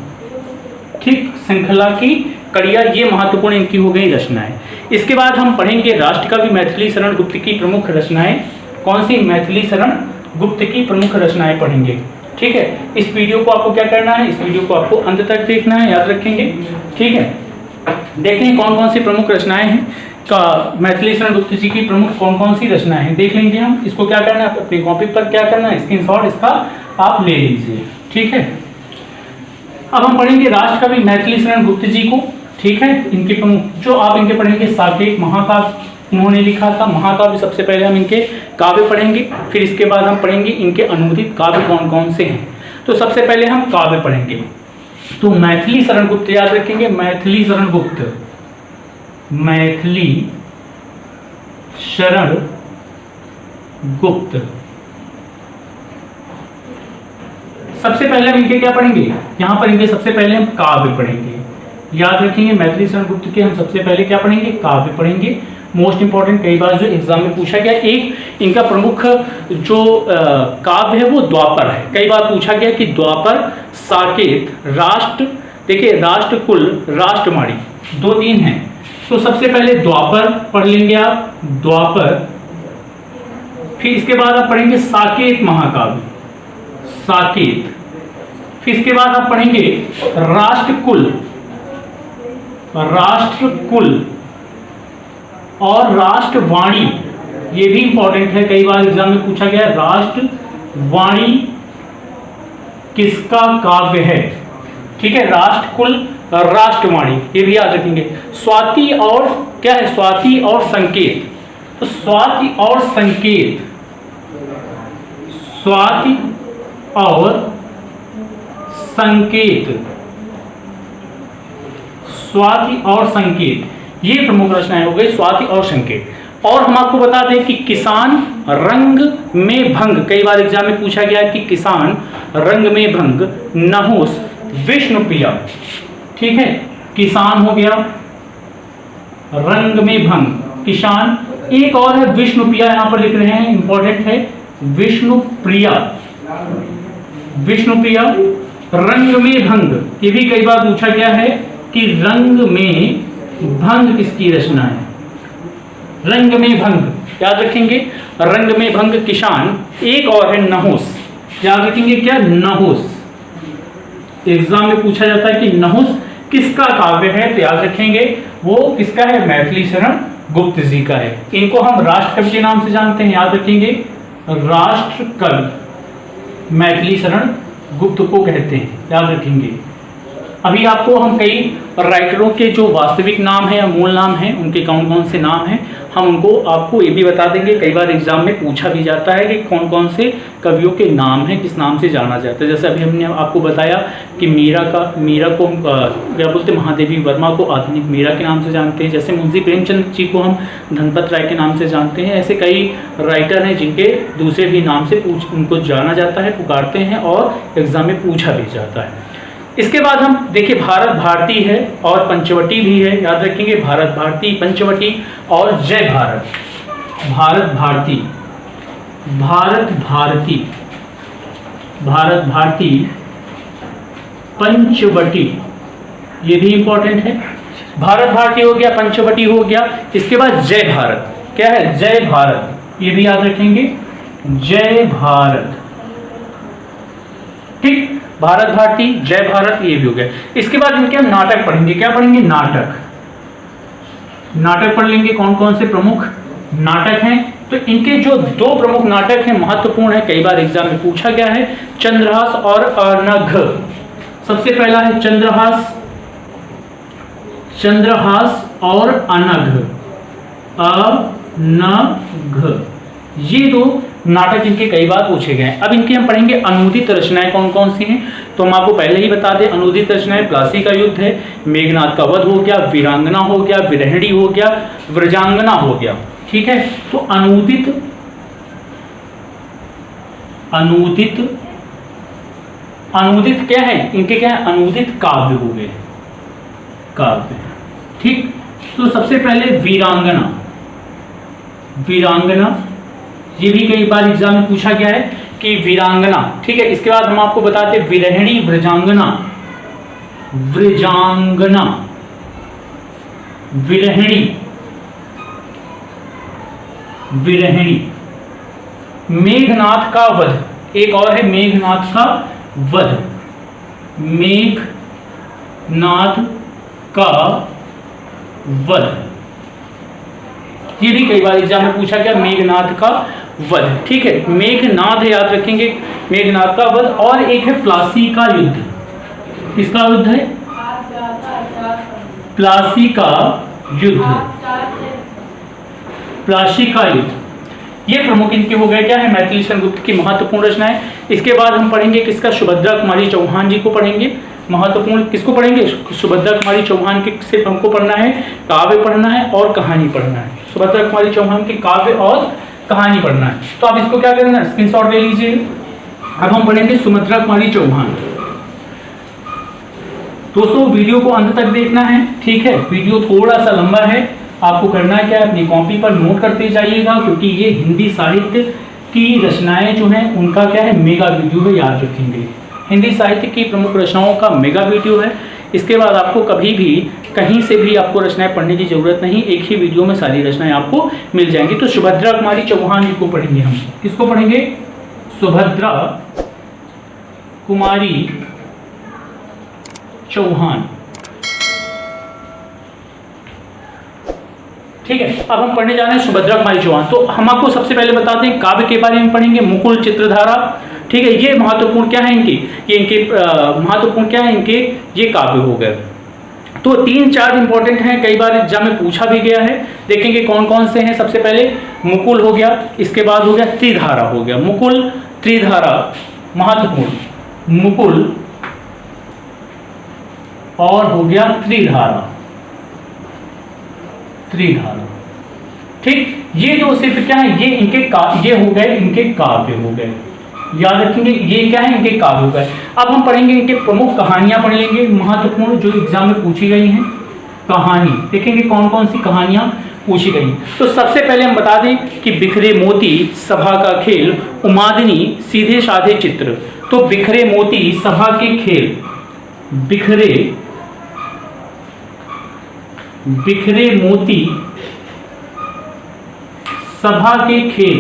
ठीक, श्रृंखला की कड़ियां, ये महत्वपूर्ण इनकी हो गई रचनाएं। इसके बाद हम पढ़ेंगे राष्ट्रकवि मैथिली शरण गुप्त की प्रमुख रचनाएं। कौन सी, मैथिली शरण गुप्त की प्रमुख रचनाएं पढ़ेंगे। ठीक है, इस वीडियो को आपको क्या करना है, इस वीडियो को आपको अंत तक देखना है, याद रखेंगे। ठीक है, देखें कौन कौन सी प्रमुख रचनाएं हैं का मैथिली शरण गुप्त जी की प्रमुख कौन कौन सी रचनाएं हैं, देख लेंगे हम। इसको क्या करना है, अपनी कॉपी पर क्या करना है, स्क्रीनशॉट इसका आप ले लीजिए। ठीक है, अब हम पढ़ेंगे राष्ट्रकवि मैथिली शरण गुप्त जी को। ठीक है, इनके प्रमुख जो आप इनके पढ़ेंगे, साकेत महाकाव्य उन्होंने लिखा था, महाकाव्य सबसे पहले हम इनके काव्य पढ़ेंगे, फिर इसके बाद हम पढ़ेंगे इनके अनुदित काव्य कौन कौन से हैं। तो सबसे पहले हम काव्य पढ़ेंगे, तो मैथिली शरण गुप्त याद रखेंगे, मैथिली शरण गुप्त। सबसे पहले हम इनके क्या पढ़ेंगे, यहाँ पर इनके सबसे पहले हम काव्य पढ़ेंगे, याद रखेंगे। मैथिली शरण गुप्त के हम सबसे पहले क्या पढ़ेंगे, काव्य पढ़ेंगे। मोस्ट इंपॉर्टेंट, कई बार जो एग्जाम में पूछा गया, एक इनका प्रमुख जो काव्य है वो द्वापर है। कई बार पूछा गया कि द्वापर, साकेत, राष्ट्र, देखिए राष्ट्र कुल, राष्ट्रवाणी, 2-3 हैं। तो सबसे पहले द्वापर पढ़ लेंगे आप, द्वापर। फिर इसके बाद आप पढ़ेंगे साकेत महाकाव्य, साकेत। फिर इसके बाद आप पढ़ेंगे राष्ट्रकुल, राष्ट्रकुल और राष्ट्रवाणी। ये भी इंपॉर्टेंट है, कई बार एग्जाम में पूछा गया है, राष्ट्रवाणी किसका काव्य है? ठीक है, राष्ट्रकुल, राष्ट्रवाणी, ये भी याद रखेंगे। स्वाति और क्या है? स्वाति और संकेत। तो स्वाति और संकेत, स्वाति और संकेत, स्वाति और संकेत, ये प्रमुख रचनाएं हो गई, स्वाति और संकेत। और हम आपको बता दें कि किसान रंग में भंग, कई बार एग्जाम में पूछा गया कि किसान रंग में भंग, नहुस, विष्णुप्रिया। ठीक है, किसान हो गया, रंग में भंग, किसान। एक और है विष्णुप्रिया, यहां पर लिख रहे हैं, इंपॉर्टेंट है, विष्णुप्रिया, विष्णुप्रिया। रंग में भंग, ये भी कई बार पूछा गया है कि रंग में भंग किसकी रचना है? रंग में भंग, याद रखेंगे, रंग में भंग, किसान। एक और है नहुस, याद रखेंगे क्या? नहुस। एग्जाम में पूछा जाता है कि नहुस किसका काव्य है, तो याद रखेंगे वो किसका है? मैथिली शरण गुप्त जी का है। इनको हम राष्ट्रकवि के नाम से जानते हैं, याद रखेंगे, राष्ट्रकवि मैथिली शरण गुप्त को कहते हैं, याद रखेंगे। अभी आपको हम कई राइटरों के जो वास्तविक नाम है या मूल नाम है, उनके कौन कौन से नाम हैं, हम उनको आपको ये भी बता देंगे। कई बार एग्जाम में पूछा भी जाता है कि कौन कौन से कवियों के नाम हैं, किस नाम से जाना जाता है। जैसे अभी हमने आपको बताया कि मीरा को क्या बोलते हैं, महादेवी वर्मा को आधुनिक मीरा के नाम से जानते हैं। जैसे मुंशी प्रेमचंद जी को हम धनपत राय के नाम से जानते हैं। ऐसे कई राइटर हैं जिनके दूसरे भी नाम से उनको जाना जाता है, पुकारते हैं और एग्जाम में पूछा भी जाता है। इसके बाद हम देखिए भारत भारती है और पंचवटी भी है, याद रखेंगे, भारत भारती, पंचवटी और जय भारत। भारत भारती, भारत भारती, भारत भारती, पंचवटी, ये भी इंपॉर्टेंट है। भारत भारती हो गया, पंचवटी हो गया। इसके बाद जय भारत, क्या है? जय भारत, ये भी याद रखेंगे, जय भारत। ठीक, भारत भारती, जय भारत, ये भी हो गया। इसके बाद इनके हम नाटक पढ़ेंगे। क्या पढ़ेंगे? नाटक। नाटक पढ़ लेंगे, कौन कौन से प्रमुख नाटक हैं। तो इनके जो 2 प्रमुख नाटक हैं, महत्वपूर्ण है, कई बार एग्जाम में पूछा गया है, चंद्रहास और अनघ। सबसे पहला है चंद्रहास, चंद्रहास और अनघ, अनघ, ये 2 नाटक इनके कई बार पूछे गए हैं। अब इनके हम पढ़ेंगे अनूदित रचनाएं कौन कौन सी हैं। तो हम आपको पहले ही बता दें, अनूदित रचनाएं प्लासी का युद्ध है, मेघनाद का वध हो गया, वीरांगना हो गया, विरहिणी हो गया, व्रजांगना हो गया। ठीक है, तो अनूदित, अनूदित, अनूदित क्या है इनके? क्या है? अनूदित काव्य हो गए, काव्य। ठीक, तो सबसे पहले वीरांगना, वीरांगना, ये भी कई बार एग्जाम में पूछा गया है कि वीरांगना। ठीक है, इसके बाद हम आपको बताते हैं विरहिणी, व्रजांगना, व्रजांगना, विरहिणी, विरहिणी, मेघनाद का वध, एक और है मेघनाद का वध, मेघनाद का वध, ये भी कई बार एग्जाम में पूछा गया, मेघनाद का वध। ठीक है, मेघनाद है, याद रखेंगे, मेघनाद का वध। और एक है प्लासी का युद्ध। किसका युद्ध है? प्लासी का युद्ध, प्लासी का युद्ध। ये प्रमुख इनके हो गए, क्या है? मैथिली शरण गुप्त की महत्वपूर्ण रचनाएं। इसके बाद हम पढ़ेंगे किसका? सुभद्रा कुमारी चौहान जी को पढ़ेंगे। महत्वपूर्ण किसको पढ़ेंगे? सुभद्रा कुमारी चौहान के सिर्फ हमको पढ़ना है, काव्य पढ़ना है और कहानी पढ़ना है। सुभद्रा कुमारी चौहान के काव्य और कहानी पढ़ना है। तो आप इसको क्या करना है? स्क्रीनशॉट ले लीजिए। अब हम पढ़ेंगे सुभद्रा कुमारी चौहान। दोस्तों वीडियो को अंत तक देखना है, ठीक है? वीडियो थोड़ा सा लंबा है, आपको करना है क्या? अपनी कॉपी पर नोट करते जाइएगा, क्योंकि ये हिंदी साहित्य की रचनाएं जो हैं उनका क्या है? मेगा वीडियो है, याद रखेंगे। हिंदी साहित्य की प्रमुख रचनाओं का मेगा वीडियो है। इसके बाद आपको कभी भी कहीं से भी आपको रचनाएं पढ़ने की जरूरत नहीं, एक ही वीडियो में सारी रचनाएं आपको मिल जाएंगी। तो सुभद्रा कुमारी चौहान जी को पढ़ेंगे हम। किसको पढ़ेंगे? सुभद्रा कुमारी चौहान। ठीक है, अब हम पढ़ने जा रहे हैं सुभद्रा कुमारी चौहान। तो हम आपको सबसे पहले बताते हैं काव्य के बारे में पढ़ेंगे, मुकुल चित्रधारा। ठीक है, ये महत्वपूर्ण क्या है इनकी, ये इनके महत्वपूर्ण क्या है इनके, ये काव्य हो गए। तो 3-4 इंपॉर्टेंट हैं, कई बार एग्जाम में पूछा भी गया है। देखेंगे कौन कौन से हैं। सबसे पहले मुकुल हो गया, इसके बाद हो गया त्रिधारा हो गया। मुकुल त्रिधारा महत्वपूर्ण, मुकुल और हो गया त्रिधारा। त्रिधारा, ठीक, ये जो सिर्फ क्या है, ये इनके ये हो गए इनके काव्य हो गए, याद रखेंगे ये क्या है, इनके काव्य हो गए। अब हम पढ़ेंगे इनके प्रमुख कहानियां पढ़ लेंगे महत्वपूर्ण जो एग्जाम में पूछी गई हैं। कहानी देखेंगे कौन कौन सी कहानियां पूछी गई। तो सबसे पहले हम बता दें कि बिखरे मोती, सभा का खेल, उमादिनी, सीधे साधे चित्र। तो बिखरे मोती, सभा के खेल, बिखरे मोती, सभा के खेल,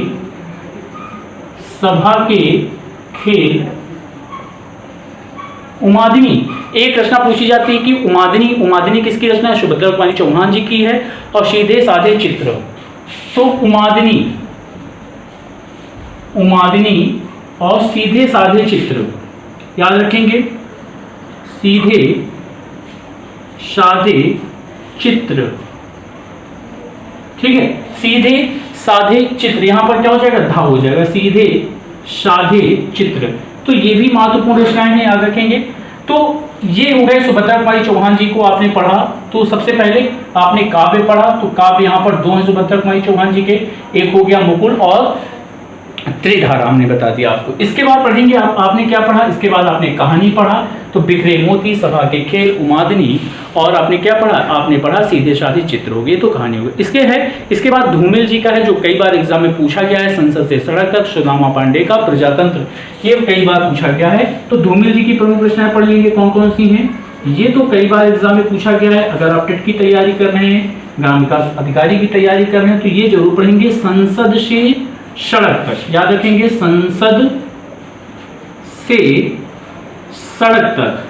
सभा के खेल, उमादिनी। एक रचना पूछी जाती है कि उमादिनी किसकी रचना है? सुभद्रा कुमारी चौहान जी की है। और सीधे साधे चित्र, तो उमादिनी और सीधे साधे चित्र, याद रखेंगे सीधे साधे चित्र। ठीक है, सीधे साधे चित्र, यहां पर क्या हो जाएगा, धा हो जाएगा, सीधे साधे चित्र। तो ये भी महत्वपूर्ण रचनाएं हैं, याद रखेंगे। तो ये हो गए सुभद्रा कुमारी चौहान जी को आपने पढ़ा। तो सबसे पहले आपने काव्य पढ़ा, तो काव्य यहां पर 2 हैं सुभद्रा कुमारी चौहान जी के, एक हो गया मुकुल और त्रिधारा, हमने बता दिया आपको। इसके बाद पढ़ेंगे आपने क्या पढ़ा, इसके बाद आपने कहानी पढ़ा। तो बिखरे मोती, सभा के खेल, उमादिनी, और आपने क्या पढ़ा, आपने पढ़ा सीधे साधे चित्र हो गए, तो कहानी हो गई। इसके बाद धूमिल जी का है, जो कई बार एग्जाम में पूछा गया है, संसद से सड़क तक, सुदामा पांडे का प्रजातंत्र, ये कई बार पूछा गया है। तो धूमिल जी की प्रमुख रचनाएं पढ़ लेंगे कौन कौन सी हैं, ये तो कई बार एग्जाम में पूछा गया है। अगर आप टेट की तैयारी कर रहे हैं, ग्राम विकास अधिकारी की तैयारी कर रहे हैं, तो ये जरूर पढ़ेंगे संसद से सड़क तक, याद रखेंगे संसद से सड़क तक,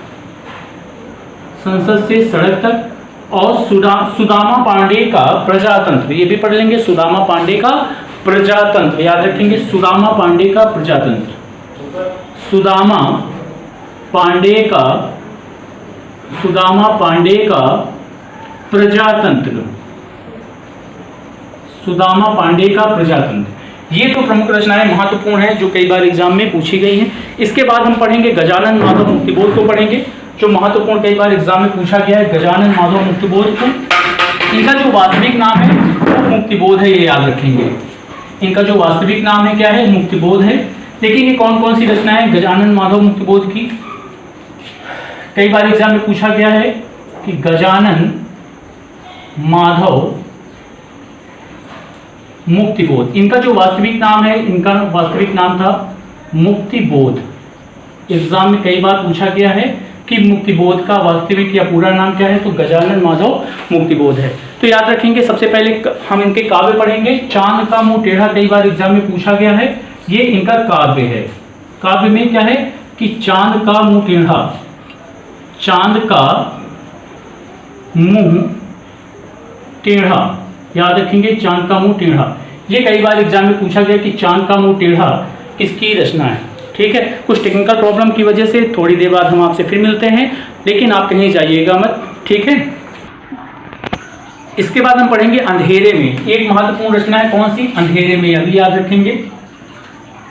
संसद से सड़क तक। और सुदामा पांडे का प्रजातंत्र, ये भी पढ़ लेंगे, सुदामा पांडे का प्रजातंत्र, याद रखेंगे सुदामा पांडे का प्रजातंत्र, सुदामा पांडे का प्रजातंत्र, सुदामा पांडे का प्रजातंत्र। ये तो प्रमुख रचनाएं महत्वपूर्ण हैं, जो कई बार एग्जाम में पूछी गई हैं। इसके बाद हम पढ़ेंगे गजानन माधव मुक्तिबोध को पढ़ेंगे, जो महत्वपूर्ण कई बार एग्जाम में पूछा गया है, गजानन माधव मुक्तिबोध को। इनका जो वास्तविक नाम है वो मुक्तिबोध है, ये याद रखेंगे। इनका जो वास्तविक नाम है क्या है, मुक्तिबोध है। देखेंगे कौन कौन सी रचनाएं गजानन माधव मुक्तिबोध की। कई बार एग्जाम में पूछा गया है कि गजानन माधव मुक्तिबोध, इनका जो वास्तविक नाम है, इनका वास्तविक नाम था मुक्तिबोध। एग्जाम में कई बार पूछा गया है कि मुक्तिबोध का वास्तविक या पूरा नाम क्या है, तो गजानन माधव मुक्तिबोध है। तो याद रखेंगे, सबसे पहले हम इनके काव्य पढ़ेंगे। चांद का मुंह टेढ़ा, कई बार एग्जाम में पूछा गया है, ये इनका काव्य है। काव्य में क्या है कि चांद का मुंह टेढ़ा, चांद का मुंह टेढ़ा, याद रखेंगे चांद का मुंह टेढ़ा। ये कई बार एग्जाम में पूछा गया कि चांद का मुंह टेढ़ा किसकी रचना है। ठीक है, कुछ टेक्निकल प्रॉब्लम की वजह से थोड़ी देर बाद हम आपसे फिर मिलते हैं, लेकिन आप कहीं जाइएगा मत, ठीक है। इसके बाद हम पढ़ेंगे अंधेरे में। एक महत्वपूर्ण रचना है, कौन सी, अंधेरे में, अभी याद रखेंगे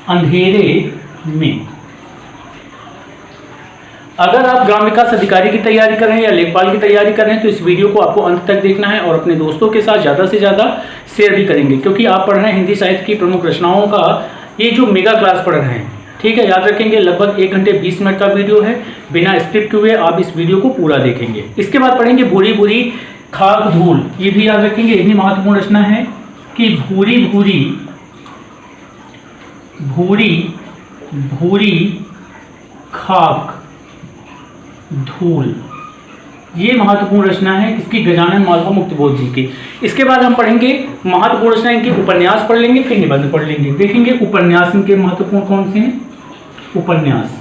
अंधेरे में। अगर आप ग्राम विकास अधिकारी की तैयारी कर रहे हैं या लेखपाल की तैयारी कर रहे हैं, तो इस वीडियो को आपको अंत तक देखना है और अपने दोस्तों के साथ ज़्यादा से ज़्यादा शेयर भी करेंगे, क्योंकि आप पढ़ रहे हैं हिंदी साहित्य की प्रमुख रचनाओं का ये जो मेगा क्लास पढ़ रहे हैं। ठीक है, याद रखेंगे लगभग 1 घंटे 20 मिनट का वीडियो है, बिना स्क्रिप्ट हुए आप इस वीडियो को पूरा देखेंगे। इसके बाद पढ़ेंगे भूरी भूरी खाक धूल, ये भी याद रखेंगे, ये भी महत्वपूर्ण रचना है कि भूरी भूरी खाक धूल, ये महत्वपूर्ण रचना है किसकी, गजानन मालवा मुक्तबोध जी की। इसके बाद हम पढ़ेंगे महत्वपूर्ण रचना इनके उपन्यास पढ़ लेंगे, फिर निबंध पढ़ लेंगे। देखेंगे उपन्यास इनके महत्वपूर्ण कौन से हैं, उपन्यास।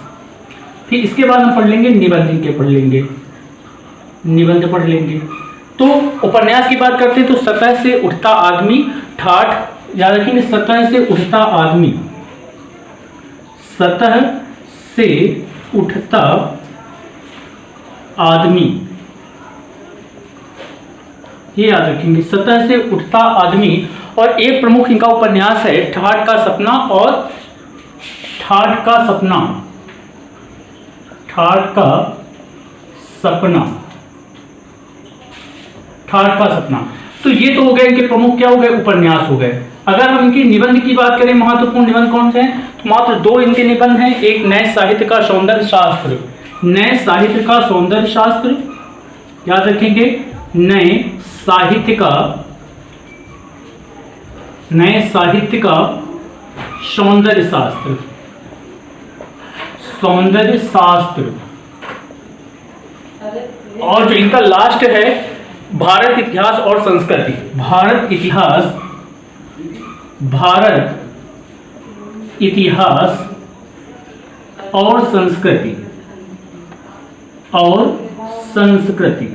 फिर इसके बाद हम पढ़ लेंगे निबंध इनके पढ़ लेंगे, निबंध पढ़ लेंगे। तो उपन्यास की बात करते हैं तो सतह से उठता आदमी, ठाठ, याद रखेंगे सतह से उठता आदमी, सतह से उठता आदमी, ये याद रखेंगे, सतह से उठता आदमी। और एक प्रमुख इनका उपन्यास है ठाठ का सपना, और ठाठ का सपना, ठाठ का सपना, ठाठ का सपना। तो ये तो हो गए इनके प्रमुख, क्या हो गए, उपन्यास हो गए। अगर हम इनकी निबंध की बात करें, महत्वपूर्ण निबंध कौन से हैं, तो मात्र 2 इनके निबंध हैं। एक नए साहित्य का सौंदर्य शास्त्र, नए साहित्य का सौंदर्य शास्त्र, याद रखेंगे, नए साहित्य का, नए साहित्य का सौंदर्य शास्त्र, सौंदर्य शास्त्र। और जो इनका लास्ट है भारत इतिहास और संस्कृति, भारत इतिहास, भारत इतिहास और संस्कृति, और संस्कृति,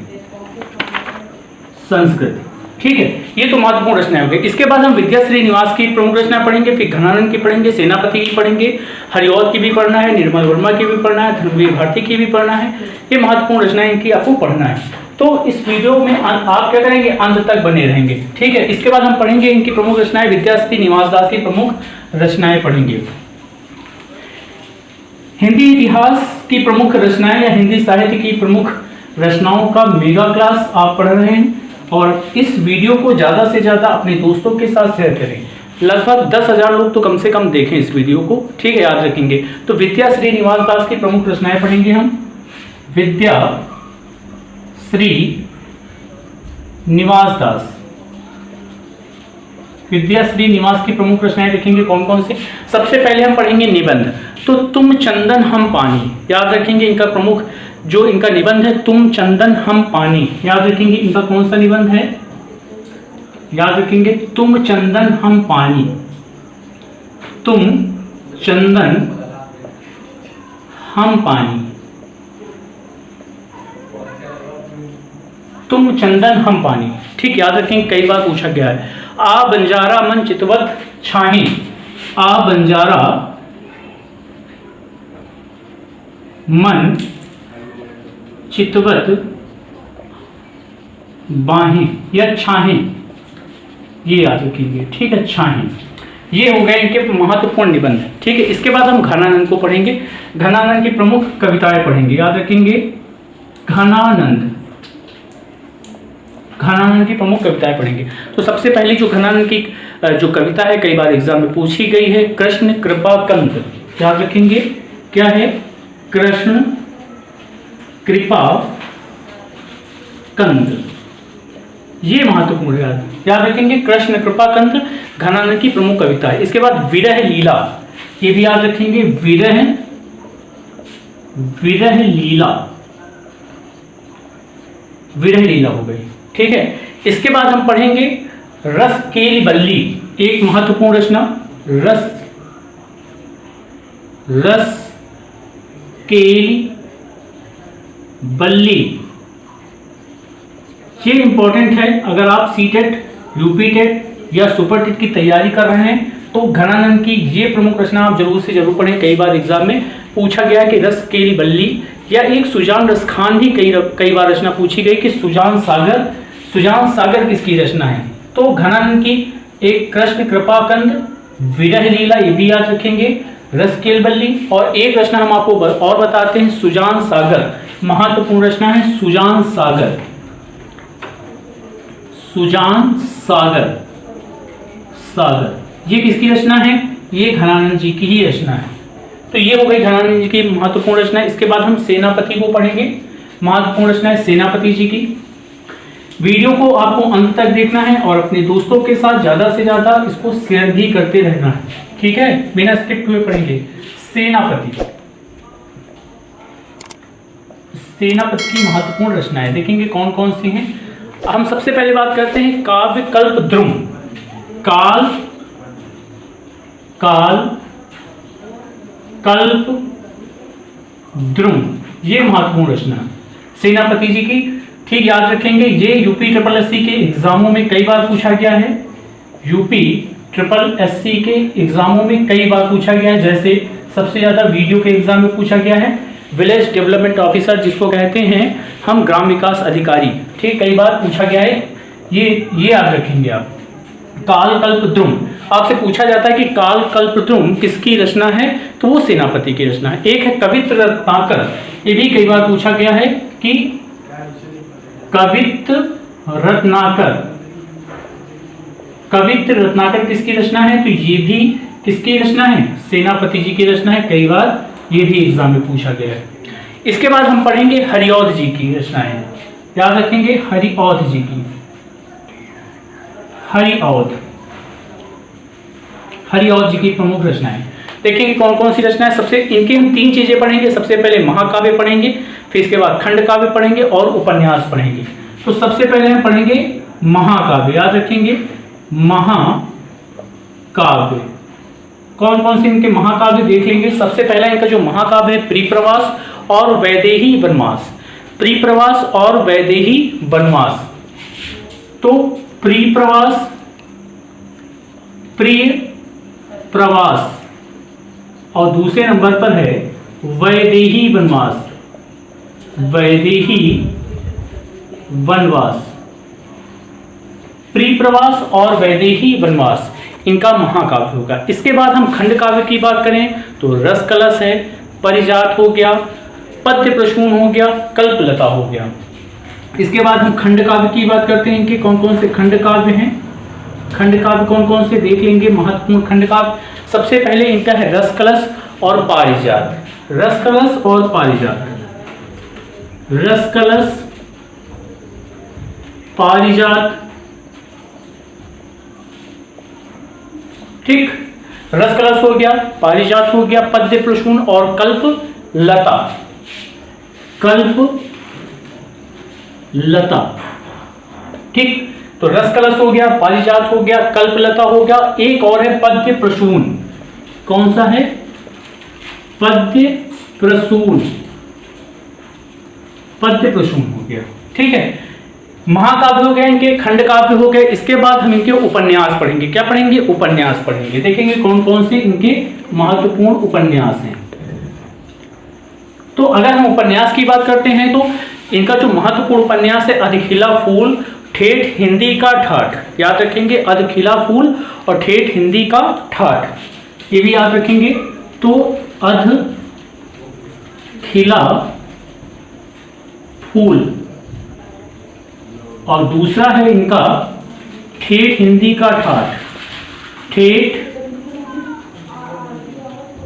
संस्कृति। ठीक है, ये तो महत्वपूर्ण रचनाएं हो गई। इसके बाद हम विद्या श्रीनिवास की प्रमुख रचना पढ़ेंगे, फिर घनानंद की पढ़ेंगे, सेनापति की पढ़ेंगे, हरिऔध की भी पढ़ना है, निर्मल वर्मा की भी पढ़ना है, धर्मवीर भारती की भी पढ़ना है। ये महत्वपूर्ण रचनाएं इनकी आपको पढ़ना है। तो इस वीडियो में आप क्या करेंगे, अंत तक बने रहेंगे। ठीक है, इसके बाद हम पढ़ेंगे इनकी प्रमुख रचनाएं, विद्या श्रीनिवास दास की प्रमुख रचनाएं पढ़ेंगे। हिंदी इतिहास की प्रमुख रचनाएं या हिंदी साहित्य की प्रमुख रचनाओं का मेगा क्लास आप पढ़ रहे हैं, और इस वीडियो को ज़्यादा से ज़्यादा अपने दोस्तों के साथ शेयर करें। लगभग 10,000 लोग तो कम से कम देखें इस वीडियो को। ठीक है, याद रखेंगे। तो विद्या श्रीनिवास दास की प्रमुख रचनाएं पढ़ेंगे हम, विद्या श्री निवास दास, विद्या श्री निवास की प्रमुख रचनाएं देखेंगे कौन कौन से। सबसे पहले हम पढ़ेंगे निबंध, तो तुम चंदन हम पानी, याद रखेंगे इनका प्रमुख जो इनका निबंध है, तुम चंदन हम पानी, याद रखेंगे इनका कौन सा निबंध है, याद रखेंगे, तुम चंदन हम पानी, तुम चंदन हम पानी, तुम चंदन हम पानी। ठीक, याद रखेंगे, कई बार पूछा गया है। आ बंजारा मन चितवत छाही, आ बंजारा मन चितवत बाहें या छाहें, ये याद रखेंगे। ठीक है, छाहें, ये हो गए इनके महत्वपूर्ण निबंध। ठीक है, इसके बाद हम घनानंद को पढ़ेंगे, घनानंद की प्रमुख कविताएं पढ़ेंगे, याद रखेंगे, घनानंद, घनानंद की प्रमुख कविताएं पढ़ेंगे। तो सबसे पहले जो घनानंद की जो कविता है, कई बार एग्जाम में पूछी गई है, कृष्ण कृपा कंद, याद रखेंगे, क्या है, कृष्ण कृपा कंद, ये महत्वपूर्ण है, याद रखेंगे, कृष्ण कृपा कंद घनानंद की प्रमुख कविता है। इसके बाद विरह लीला, ये भी याद रखेंगे, विरह, विरह लीला, विरह लीला हो गई। ठीक है, इसके बाद हम पढ़ेंगे रस केली बल्ली, एक महत्वपूर्ण रचना, रस केली बल्ली, ये इंपॉर्टेंट है। अगर आप सीटेट, यूपीटेट या सुपरटेट की तैयारी कर रहे हैं तो घनानंद की ये प्रमुख रचना आप जरूर से जरूर पढ़ें। कई बार एग्जाम में पूछा गया कि रस केली बल्ली, या एक सुजान रस खान भी कई बार रचना पूछी गई कि सुजान सागर किसकी रचना है। तो घनानंद की एक कृष्ण कृपा कंद, विरह लीला, ये भी याद रखेंगे, रस केली बल्ली, और एक रचना हम आपको और बताते हैं, सुजान सागर, महत्वपूर्ण रचना है सुजान सागर, सुजान सागर, सागर, ये किसकी रचना है, ये घनानंद जी की ही रचना है। तो ये हो गई घनानंद जी की महत्वपूर्ण रचना। इसके बाद हम सेनापति को पढ़ेंगे, महत्वपूर्ण रचना है सेनापति जी की। वीडियो को आपको अंत तक देखना है और अपने दोस्तों के साथ ज़्यादा से ज़्यादा इसको शेयर भी करते रहना है। ठीक है, बिना स्किप हुए पढ़ेंगे। सेनापति, सेनापति की महत्वपूर्ण रचनाएं देखेंगे कौन कौन सी हैं। हम सबसे पहले बात करते हैं काव्य कल्पद्रुम। कल्पद्रुम ये महत्वपूर्ण रचना सेनापति जी की, ठीक याद रखेंगे। ये यूपी ट्रिपल एससी के एग्जामों में कई बार पूछा गया है, यूपी ट्रिपल एससी के एग्जामों में कई बार पूछा गया है। जैसे सबसे ज्यादा वीडियो के एग्जाम में पूछा गया है विलेज डेवलपमेंट ऑफिसर, जिसको कहते हैं हम ग्राम विकास अधिकारी, ठीक कई बार पूछा गया है। ये याद रखेंगे आप। काल कल्पद्रुम आपसे पूछा जाता है कि काल कल्पद्रुम किसकी रचना है, तो वो सेनापति की रचना है। एक है कवित्र रत्नाकर, ये भी कई बार पूछा गया है कि कवित्र रत्नाकर किसकी रचना है, तो ये भी किसकी रचना है, सेनापति जी की रचना है। कई बार ये भी एग्जाम में पूछा गया है। इसके बाद हम पढ़ेंगे हरिऔध जी की रचनाएं, याद रखेंगे हरिऔध जी की। हरिऔध जी की प्रमुख रचनाएं देखेंगे कौन कौन सी रचनाएं। सबसे इनके हम 3 चीजें पढ़ेंगे। सबसे पहले महाकाव्य पढ़ेंगे, फिर इसके बाद खंड काव्य पढ़ेंगे और उपन्यास पढ़ेंगे। तो सबसे पहले हम पढ़ेंगे महाकाव्य, याद रखेंगे महाकाव्य। कौन कौन से इनके महाकाव्य देख लेंगे। सबसे पहला इनका जो महाकाव्य है प्रिप्रवास और वैदेही वनवास। प्रिप्रवास और वैदेही वनवास। तो प्रिप्रवास और दूसरे नंबर पर है वैदेही वनवास। प्रिप्रवास और वैदेही वनवास इनका महाकाव्य होगा। इसके बाद हम खंड काव्य की बात करें तो रस कलश है, परिजात हो गया, पद्य प्रसून हो गया, कल्पलता हो गया। इसके बाद हम खंड काव्य की बात करते हैं, इनके कौन कौन से खंड काव्य हैं। खंड काव्य कौन कौन से देख लेंगे महत्वपूर्ण खंड काव्य। सबसे पहले इनका है रस कलश और पारिजात। रस कलश और पारिजात, रस कलश पारिजात, ठीक। रस कलश हो गया, पारिजात हो गया, पद्य प्रसून और कल्पलता। ठीक। तो रस कलश हो गया, पारिजात हो गया, कल्पलता हो गया। एक और है पद्य प्रसून। कौन सा है, पद्य प्रसून। पद्य प्रसून हो गया, ठीक है। महाकाव्य हो गए इनके, खंड काव्य हो गए। इसके बाद हम इनके उपन्यास पढ़ेंगे। क्या पढ़ेंगे, उपन्यास पढ़ेंगे। देखेंगे कौन कौन से इनके महत्वपूर्ण उपन्यास हैं। तो अगर हम उपन्यास की बात करते हैं तो इनका जो महत्वपूर्ण उपन्यास है अधखिला फूल ठेठ हिंदी का ठाठ। याद रखेंगे अधखिला फूल और ठेठ हिंदी का ठाठ, ये भी याद रखेंगे। तो अधखिला फूल और दूसरा है इनका ठेठ हिंदी का ठाठ। ठेठ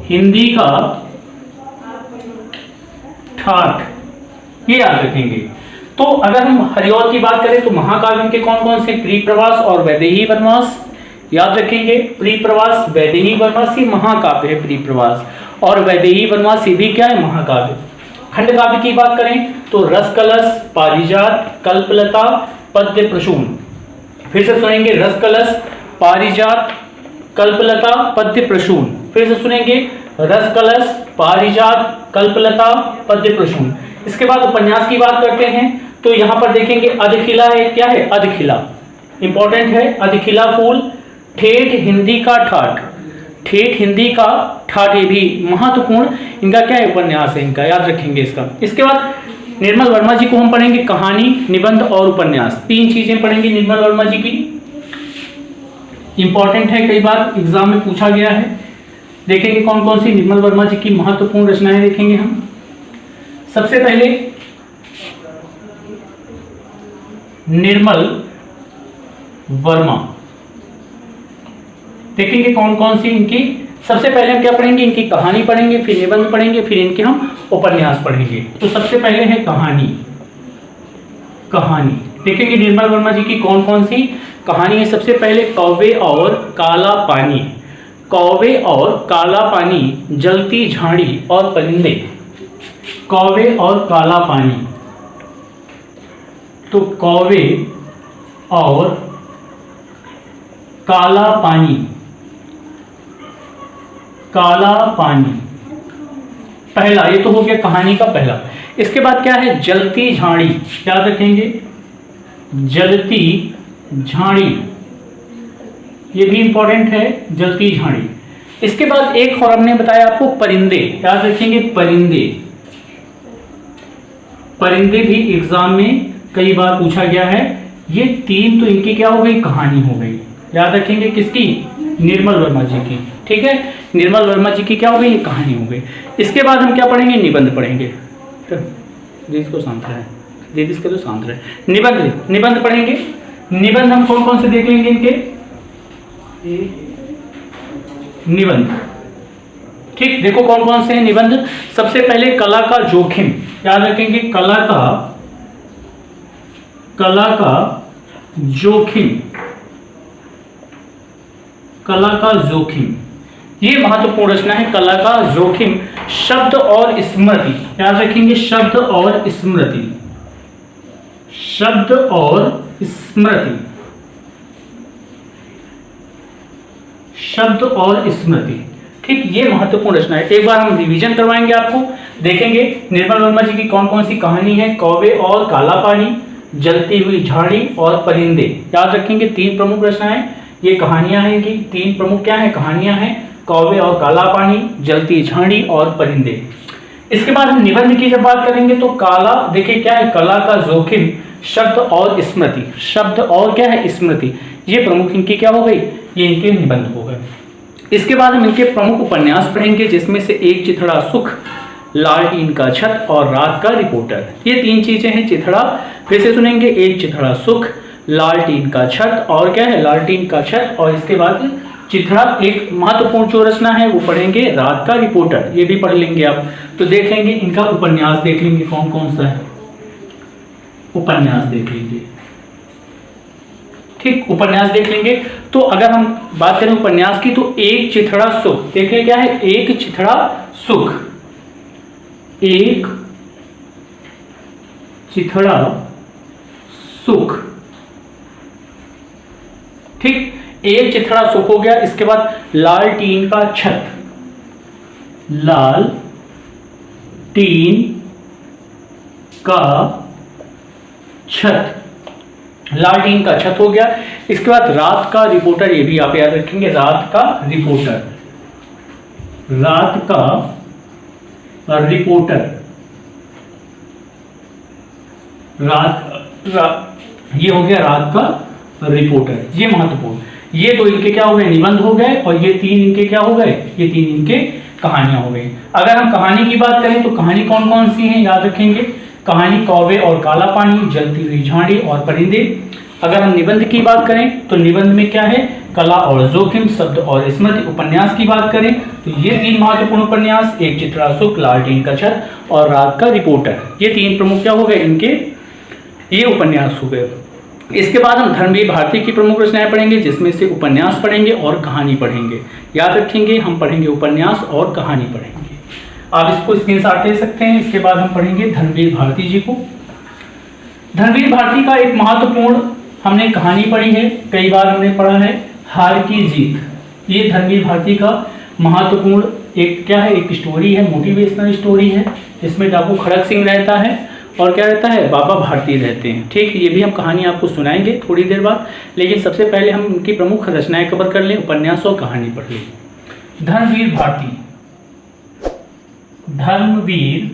हिंदी का ठाठ, ये याद रखेंगे। तो अगर हम हरिऔध की बात करें तो महाकाव्य के कौन कौन से, प्रिप्रवास और वैदेही वनवास। याद रखेंगे प्रिप्रवास वैदेही वनवास, ये महाकाव्य है। प्रिप्रवास और वैदेही वनवास ये भी क्या है, महाकाव्य। खंड काव्य की बात करें तो रस कलश, पारिजात, कल्पलता, पद्य प्रसून। फिर से सुनेंगे रस कलश, पारिजात, कल्पलता, पद्य प्रसून। फिर से सुनेंगे रस कलश, पारिजात, कल्पलता, पद्य प्रसून। इसके बाद उपन्यास की बात करते हैं तो यहां पर देखेंगे अधखिला है। क्या है, अधखिला इंपॉर्टेंट है। अधखिला फूल, ठेठ हिंदी का ठाठ। ठेठ हिंदी का ठाठ ये भी महत्वपूर्ण इनका क्या है, उपन्यास है इनका, याद रखेंगे इसका। इसके बाद निर्मल वर्मा जी को हम पढ़ेंगे, कहानी, निबंध और उपन्यास। 3 चीजें पढ़ेंगे निर्मल वर्मा जी की, इंपॉर्टेंट है, कई बार एग्जाम में पूछा गया है। देखेंगे कौन कौन सी निर्मल वर्मा जी की महत्वपूर्ण रचनाएं देखेंगे हम। सबसे पहले निर्मल वर्मा देखेंगे कौन कौन सी इनकी। सबसे पहले हम क्या पढ़ेंगे, इनकी कहानी पढ़ेंगे, फिर निबंध पढ़ेंगे, फिर इनके हम उपन्यास पढ़ेंगे। तो सबसे पहले है कहानी। कहानी देखेंगे निर्मल वर्मा जी की कौन कौन सी कहानी है। सबसे पहले कौवे और काला पानी। कौवे और काला पानी, जलती झाड़ी और परिंदे। कौवे और काला पानी, तो कौवे और काला पानी, काला पानी पहला, ये तो हो गया कहानी का पहला। इसके बाद क्या है, जलती झाड़ी, याद रखेंगे जलती झाड़ी, ये भी इंपॉर्टेंट है, जलती झाड़ी। इसके बाद एक और हमने बताया आपको परिंदे, याद रखेंगे परिंदे, परिंदे भी एग्जाम में कई बार पूछा गया है। ये तीन तो इनकी क्या हो गई, कहानी हो गई, याद रखेंगे किसकी, निर्मल वर्मा जी की, ठीक है, निर्मल वर्मा जी की क्या हो गई, ये कहानी हो गई। इसके बाद हम क्या पढ़ेंगे, निबंध पढ़ेंगे, को शांत रहे, दीदी इसके तो शांत रहे, निबंध, निबंध पढ़ेंगे। निबंध हम कौन कौन से देख लेंगे इनके, निबंध, ठीक, देखो कौन कौन से हैं निबंध। सबसे पहले कला का जोखिम, याद रखेंगे कला का जोखिम, कला का जोखिम, ये महत्वपूर्ण रचना है, कला का जोखिम। शब्द और स्मृति, याद रखेंगे शब्द और स्मृति, शब्द और स्मृति, शब्द और स्मृति, ठीक, ये महत्वपूर्ण रचना है। एक बार हम रिवीजन करवाएंगे आपको, देखेंगे निर्मल वर्मा जी की कौन कौन सी कहानी है, कौवे और काला पानी, जलती हुई झाड़ी और परिंदे, याद रखेंगे तीन प्रमुख रचनाएं, ये कहानियां हैं इनकी, तीन प्रमुख क्या है, कहानियां हैं, कौवे और काला पानी, जलती झाड़ी और परिंदे। इसके बाद हम निबंध की जब बात करेंगे तो काला, देखिए क्या है, कला का जोखिम, शब्द और स्मृति, शब्द और क्या है, स्मृति, ये प्रमुख इनकी क्या हो गई, ये इनके निबंध हो गए। इसके बाद हम इनके प्रमुख उपन्यास पढ़ेंगे, जिसमें से एक चिथड़ा सुख, लालटीन का छत और रात का रिपोर्टर, ये तीन चीजें हैं। चिथड़ा फिर से सुनेंगे, एक चिथड़ा सुख, लालटीन का छत और क्या है, लालटीन का छत, और इसके बाद चिथड़ा एक महत्वपूर्ण जो रचना है वो पढ़ेंगे, रात का रिपोर्टर, ये भी पढ़ लेंगे आप। तो देख लेंगे इनका उपन्यास, देख लेंगे कौन कौन सा है, उपन्यास देख लेंगे, ठीक, उपन्यास देख लेंगे। तो अगर हम बात करें उपन्यास की तो एक चिथड़ा सुख, देखिए क्या है, एक चिथड़ा सुख, एक चिथड़ा सुख, ठीक, एक चिथड़ा सुख हो गया। इसके बाद लालटीन का छत, लाल टीन का छत, लालटीन का छत हो गया। इसके बाद रात का रिपोर्टर, ये भी आप याद रखेंगे, रात का रिपोर्टर, रात का रिपोर्टर, ये हो गया रात का रिपोर्टर, ये महत्वपूर्ण। ये तो इनके क्या हो गए, निबंध हो गए, और ये तीन इनके क्या हो गए, ये तीन इनके कहानियां हो गई। अगर हम कहानी की बात करें तो कहानी कौन कौन सी है, याद रखेंगे, कहानी कौवे और काला पानी, जलती हुई झाड़ी और परिंदे। अगर हम निबंध की बात करें तो निबंध में क्या है, कला और जोखिम, शब्द और स्मृति। उपन्यास की बात करें तो ये तीन महत्वपूर्ण उपन्यास, एक चिथड़ा सुख, लालटीन का छत और रात का रिपोर्टर, ये तीन प्रमुख क्या हो गए इनके, ये उपन्यास हो गए। इसके बाद हम धर्मवीर भारती की प्रमुख रचनाएं पढ़ेंगे, जिसमें से उपन्यास पढ़ेंगे और कहानी पढ़ेंगे। याद रखेंगे हम पढ़ेंगे उपन्यास और कहानी पढ़ेंगे, आप इसको स्क्रीनशॉट ले सकते हैं। इसके बाद हम पढ़ेंगे धर्मवीर भारती जी को। धर्मवीर भारती का एक महत्वपूर्ण हमने कहानी पढ़ी है, कई बार हमने पढ़ा है, हार की जीत। ये धर्मवीर भारती का महत्वपूर्ण एक क्या है, एक स्टोरी है, मोटिवेशनल स्टोरी है, जिसमें डाकू खड़क सिंह रहता है और क्या रहता है, बाबा भारती रहते हैं, ठीक। ये भी हम कहानी आपको सुनाएंगे थोड़ी देर बाद, लेकिन सबसे पहले हम उनकी प्रमुख रचनाएं कवर कर लें, उपन्यास और कहानी पढ़ लें। धर्मवीर भारती, धर्मवीर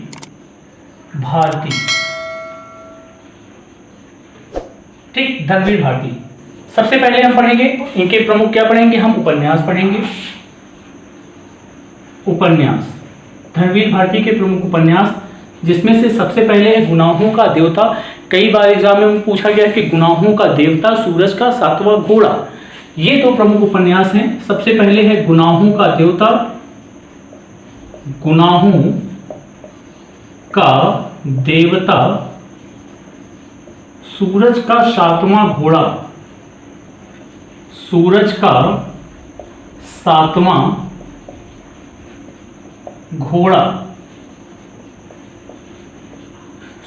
भारती, ठीक, धर्मवीर भारती। सबसे पहले हम पढ़ेंगे इनके प्रमुख क्या पढ़ेंगे, हम उपन्यास पढ़ेंगे। उपन्यास, धर्मवीर भारती के प्रमुख उपन्यास, जिसमें से सबसे पहले है गुनाहों का देवता। कई बार एग्जाम में पूछा गया कि गुनाहों का देवता, सूरज का सातवां घोड़ा, ये दो प्रमुख उपन्यास हैं। सबसे पहले है गुनाहों का देवता, गुनाहों का देवता, सूरज का सातवां घोड़ा, सूरज का सातवां घोड़ा।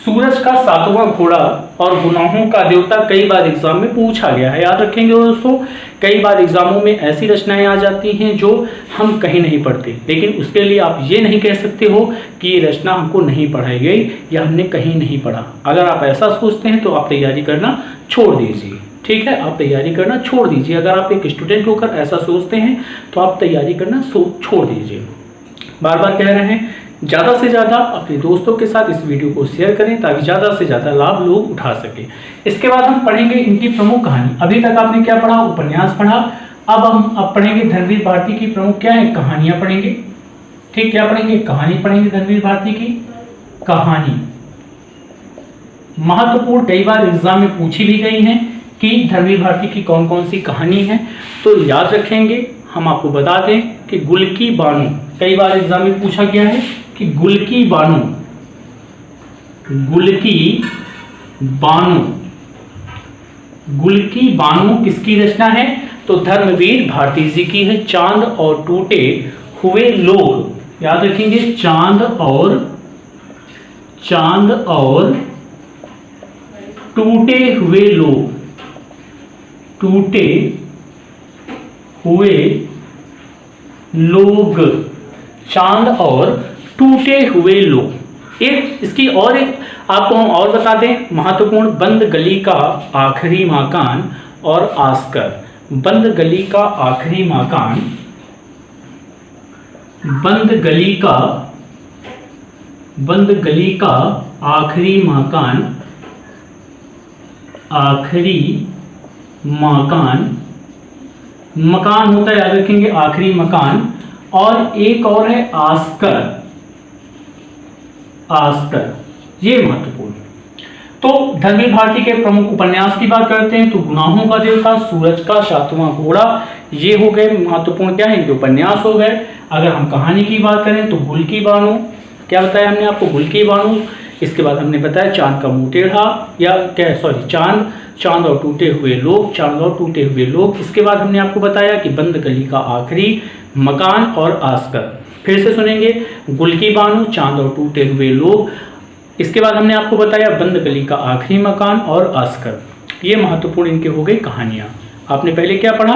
सूरज का सातवां घोड़ा और गुनाहों का देवता कई बार एग्जाम में पूछा गया है। याद रखेंगे दोस्तों, कई बार एग्जामों में ऐसी रचनाएं आ जाती हैं जो हम कहीं नहीं पढ़ते, लेकिन उसके लिए आप ये नहीं कह सकते हो कि ये रचना हमको नहीं पढ़ाई गई या हमने कहीं नहीं पढ़ा। अगर आप ऐसा सोचते हैं तो आप तैयारी करना छोड़ दीजिए। ठीक है, आप तैयारी करना छोड़ दीजिए। अगर आप एक स्टूडेंट होकर ऐसा सोचते हैं तो आप तैयारी करना छोड़ दीजिए। बार बार कह रहे हैं, ज़्यादा से ज़्यादा अपने दोस्तों के साथ इस वीडियो को शेयर करें ताकि ज़्यादा से ज़्यादा लाभ लोग उठा सकें। इसके बाद हम पढ़ेंगे इनकी प्रमुख कहानी। अभी तक आपने क्या पढ़ा? उपन्यास पढ़ा। अब पढ़ेंगे धर्मवीर भारती की प्रमुख क्या है? कहानियाँ पढ़ेंगे। ठीक, क्या पढ़ेंगे? कहानी पढ़ेंगे धर्मवीर भारती की कहानी। महत्वपूर्ण, कई बार एग्जाम में पूछी भी गई हैं कि धर्मवीर भारती की कौन कौन सी कहानी है, तो याद रखेंगे। हम आपको बता दें कि गुल की बानो, कई बार एग्जाम में पूछा गया है कि गुल की बानो, गुल की बानो, गुल की बानो किसकी रचना है? तो धर्मवीर भारती जी की है। चांद और टूटे हुए लोग, याद रखेंगे, चांद और टूटे हुए लोग, टूटे हुए लोग, चांद और टूटे हुए लोग। एक इसकी और एक आपको हम और बता दें महत्वपूर्ण, बंद गली का आखिरी मकान और आस्कर। बंद गली का आखिरी मकान, बंद गली का आखिरी मकान, आखिरी मकान, मकान होता है, याद रखेंगे, आखिरी मकान। और एक और है आस्कर, आस्कर, ये महत्वपूर्ण। तो धर्मवीर भारती के प्रमुख उपन्यास की बात करते हैं तो गुनाहों का देवता, सूरज का सातवां घोड़ा, ये हो गए महत्वपूर्ण, क्या है, इनके उपन्यास हो गए। अगर हम कहानी की बात करें तो गुल की बानो, क्या बताया हमने आपको? गुल की बानो। इसके बाद हमने बताया चांद का मुंह टेढ़ा, या क्या, सॉरी, चांद और टूटे हुए लोग, चांद और टूटे हुए लोग। इसके बाद हमने आपको बताया कि बंद गली का आखिरी मकान और आस्कर। फिर से सुनेंगे, गुल की बानो, चांद और टूटे हुए लोग। इसके बाद हमने आपको बताया बंद गली का आखिरी मकान और आस्कर। ये महत्वपूर्ण इनके हो गई कहानियां। आपने पहले क्या पढ़ा?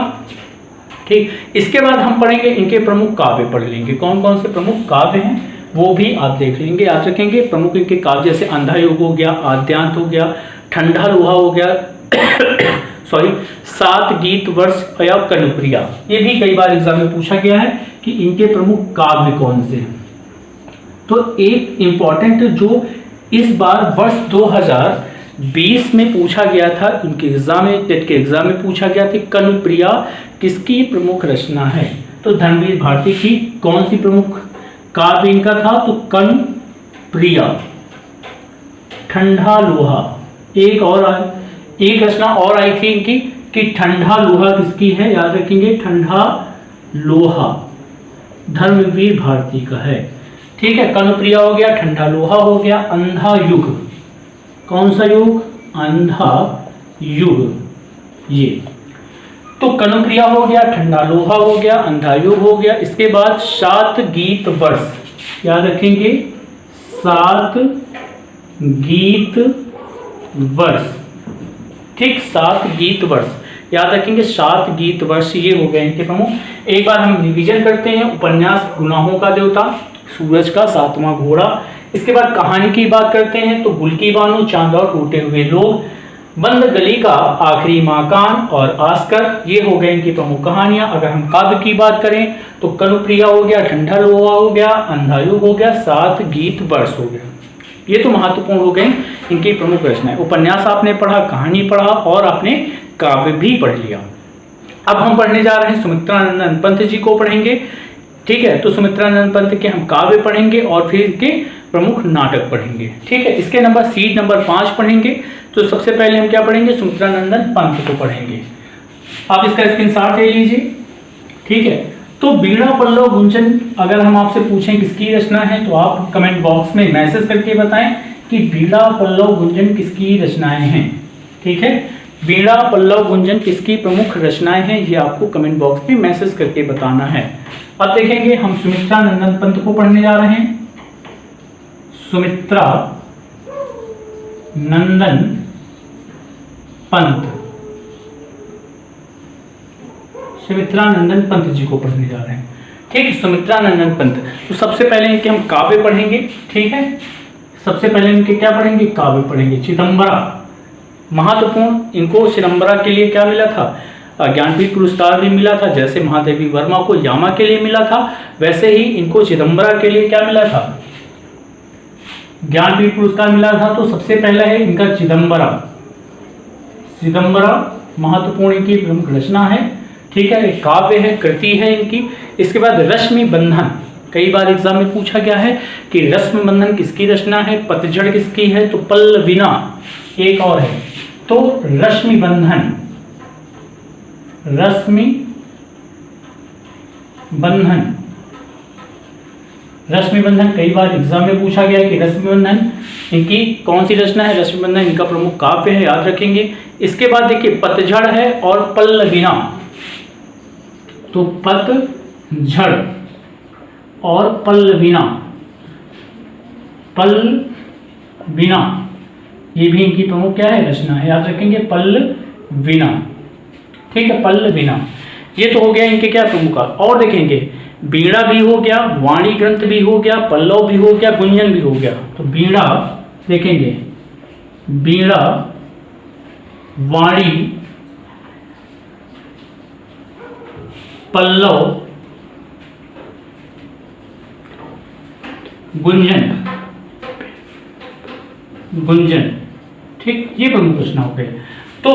ठीक, इसके बाद हम पढ़ेंगे इनके प्रमुख काव्य पढ़ लेंगे। कौन कौन से प्रमुख काव्य हैं वो भी आप देख लेंगे, याद रखेंगे। प्रमुख इनके काव्य जैसे अंधा युग हो गया, आद्यांत हो गया, ठंडा लोहा हो गया, सॉरी, 7 गीत वर्ष या कनुप्रिया। ये भी कई बार एग्जाम में पूछा गया है कि इनके प्रमुख काव्य कौन से हैं। तो एक इंपॉर्टेंट जो इस बार वर्ष 2020 में पूछा गया था, इनके एग्जाम में, टेट के एग्जाम में पूछा गया था, कनुप्रिया किसकी प्रमुख रचना है? तो धर्मवीर भारती की कौन सी प्रमुख काव्य इनका था? तो कनुप्रिया। ठंडा लोहा, एक रचना और आई थी इनकी कि ठंडा लोहा किसकी है? याद रखेंगे, ठंडा लोहा धर्मवीर भारती का है। ठीक है, कनुप्रिया हो गया, ठंडा लोहा हो गया, अंधा युग, कौन सा युग? अंधा युग। ये तो कनुप्रिया हो गया, ठंडा लोहा हो गया, अंधा युग हो गया। इसके बाद 7 गीत वर्ष, याद रखेंगे, 7 गीत वर्ष। ठीक, 7 गीत वर्ष, याद रखेंगे, 7 गीत वर्ष, ये हो गए इनके प्रमुख। एक बार हम रिवीजन करते हैं। उपन्यास गुनाहों का देवता, सूरज का सातवां घोड़ा। इसके बाद कहानी की बात करते हैं तो गुल की बानो, चांद और टूटे हुए लोग, बंद गली का आखिरी मकान और आस्कर, ये हो गए इनकी प्रमुख कहानियां। अगर हम काव्य की बात करें तो कनुप्रिया हो गया, ठंडा लोहा हो गया, अंधा युग हो गया, 7 गीत वर्ष हो गया। ये तो महत्वपूर्ण हो गए इनकी प्रमुख रचनाएं। उपन्यास आपने पढ़ा, कहानी पढ़ा और आपने काव्य भी पढ़ लिया। अब हम पढ़ने जा रहे हैं सुमित्रानंदन पंत जी को पढ़ेंगे। ठीक है, तो सुमित्रानंद पंत के हम काव्य पढ़ेंगे और फिर इनके प्रमुख नाटक पढ़ेंगे। ठीक है, इसके सीट नंबर 5 पढ़ेंगे। तो सबसे पहले हम क्या पढ़ेंगे? सुमित्रानंदन पंत को पढ़ेंगे। आप इसका स्क्रीनशॉट ले लीजिए। ठीक है, तो वीणा पल्लव गुंजन अगर हम आपसे पूछें किसकी रचना है तो आप कमेंट बॉक्स में मैसेज करके बताएं कि वीणा पल्लव गुंजन किसकी रचनाएं हैं। ठीक है, वीणा पल्लव गुंजन किसकी प्रमुख रचनाएं हैं ये आपको कमेंट बॉक्स में मैसेज करके बताना है। अब देखेंगे हम सुमित्रानंदन पंत को पढ़ने जा रहे हैं। सुमित्रा नंदन पंत, सुमित्रा नंदन पंत जी को पढ़ने जा रहे हैं। ठीक, सुमित्रा नंदन पंत। तो सबसे पहले इनके हम काव्य पढ़ेंगे। ठीक है, सबसे पहले इनके क्या पढ़ेंगे? काव्य पढ़ेंगे। चिदंबरा, महत्वपूर्ण, इनको चिदंबरा के लिए क्या मिला था? ज्ञानपीठ पुरस्कार भी मिला था। जैसे महादेवी वर्मा को यामा के लिए मिला था, वैसे ही इनको चिदंबरा के लिए क्या मिला था? ज्ञानपीठ पुरस्कार मिला था। तो सबसे पहला है इनका चिदंबरा। चिदंबरा महत्वपूर्ण इनकी प्रमुख रचना है। ठीक है, एक काव्य है, कृति है इनकी। इसके बाद रश्मि बंधन, कई बार एग्जाम में पूछा गया है कि रश्मि बंधन किसकी रचना है, पतझड़ किसकी है? तो पल्लवीना एक और है। तो रश्मि बंधन, रश्मि बंधन, रश्मि बंधन कई बार एग्जाम में पूछा गया है कि रश्मि बंधन इनकी कौन सी रचना है? रश्मि बंधन इनका प्रमुख काव्य है, याद रखेंगे। इसके बाद देखिए पतझड़ है और पल्लवीना। तो पतझड़ और पल्लवीना, पल्लवीना ये भी इनकी प्रमुख क्या है? रचना है, याद रखेंगे पल्लवीना। ठीक है, पल्लवीना। ये तो हो गया इनके क्या प्रमुख। और देखेंगे बीड़ा भी हो गया, वाणी ग्रंथ भी हो गया, पल्लव भी हो गया, गुंजन भी हो गया। तो बीड़ा देखेंगे, बीड़ा, वाणी, पल्लव, गुंजन, गुंजन। ठीक, ये प्रमुख रचना हो गए। तो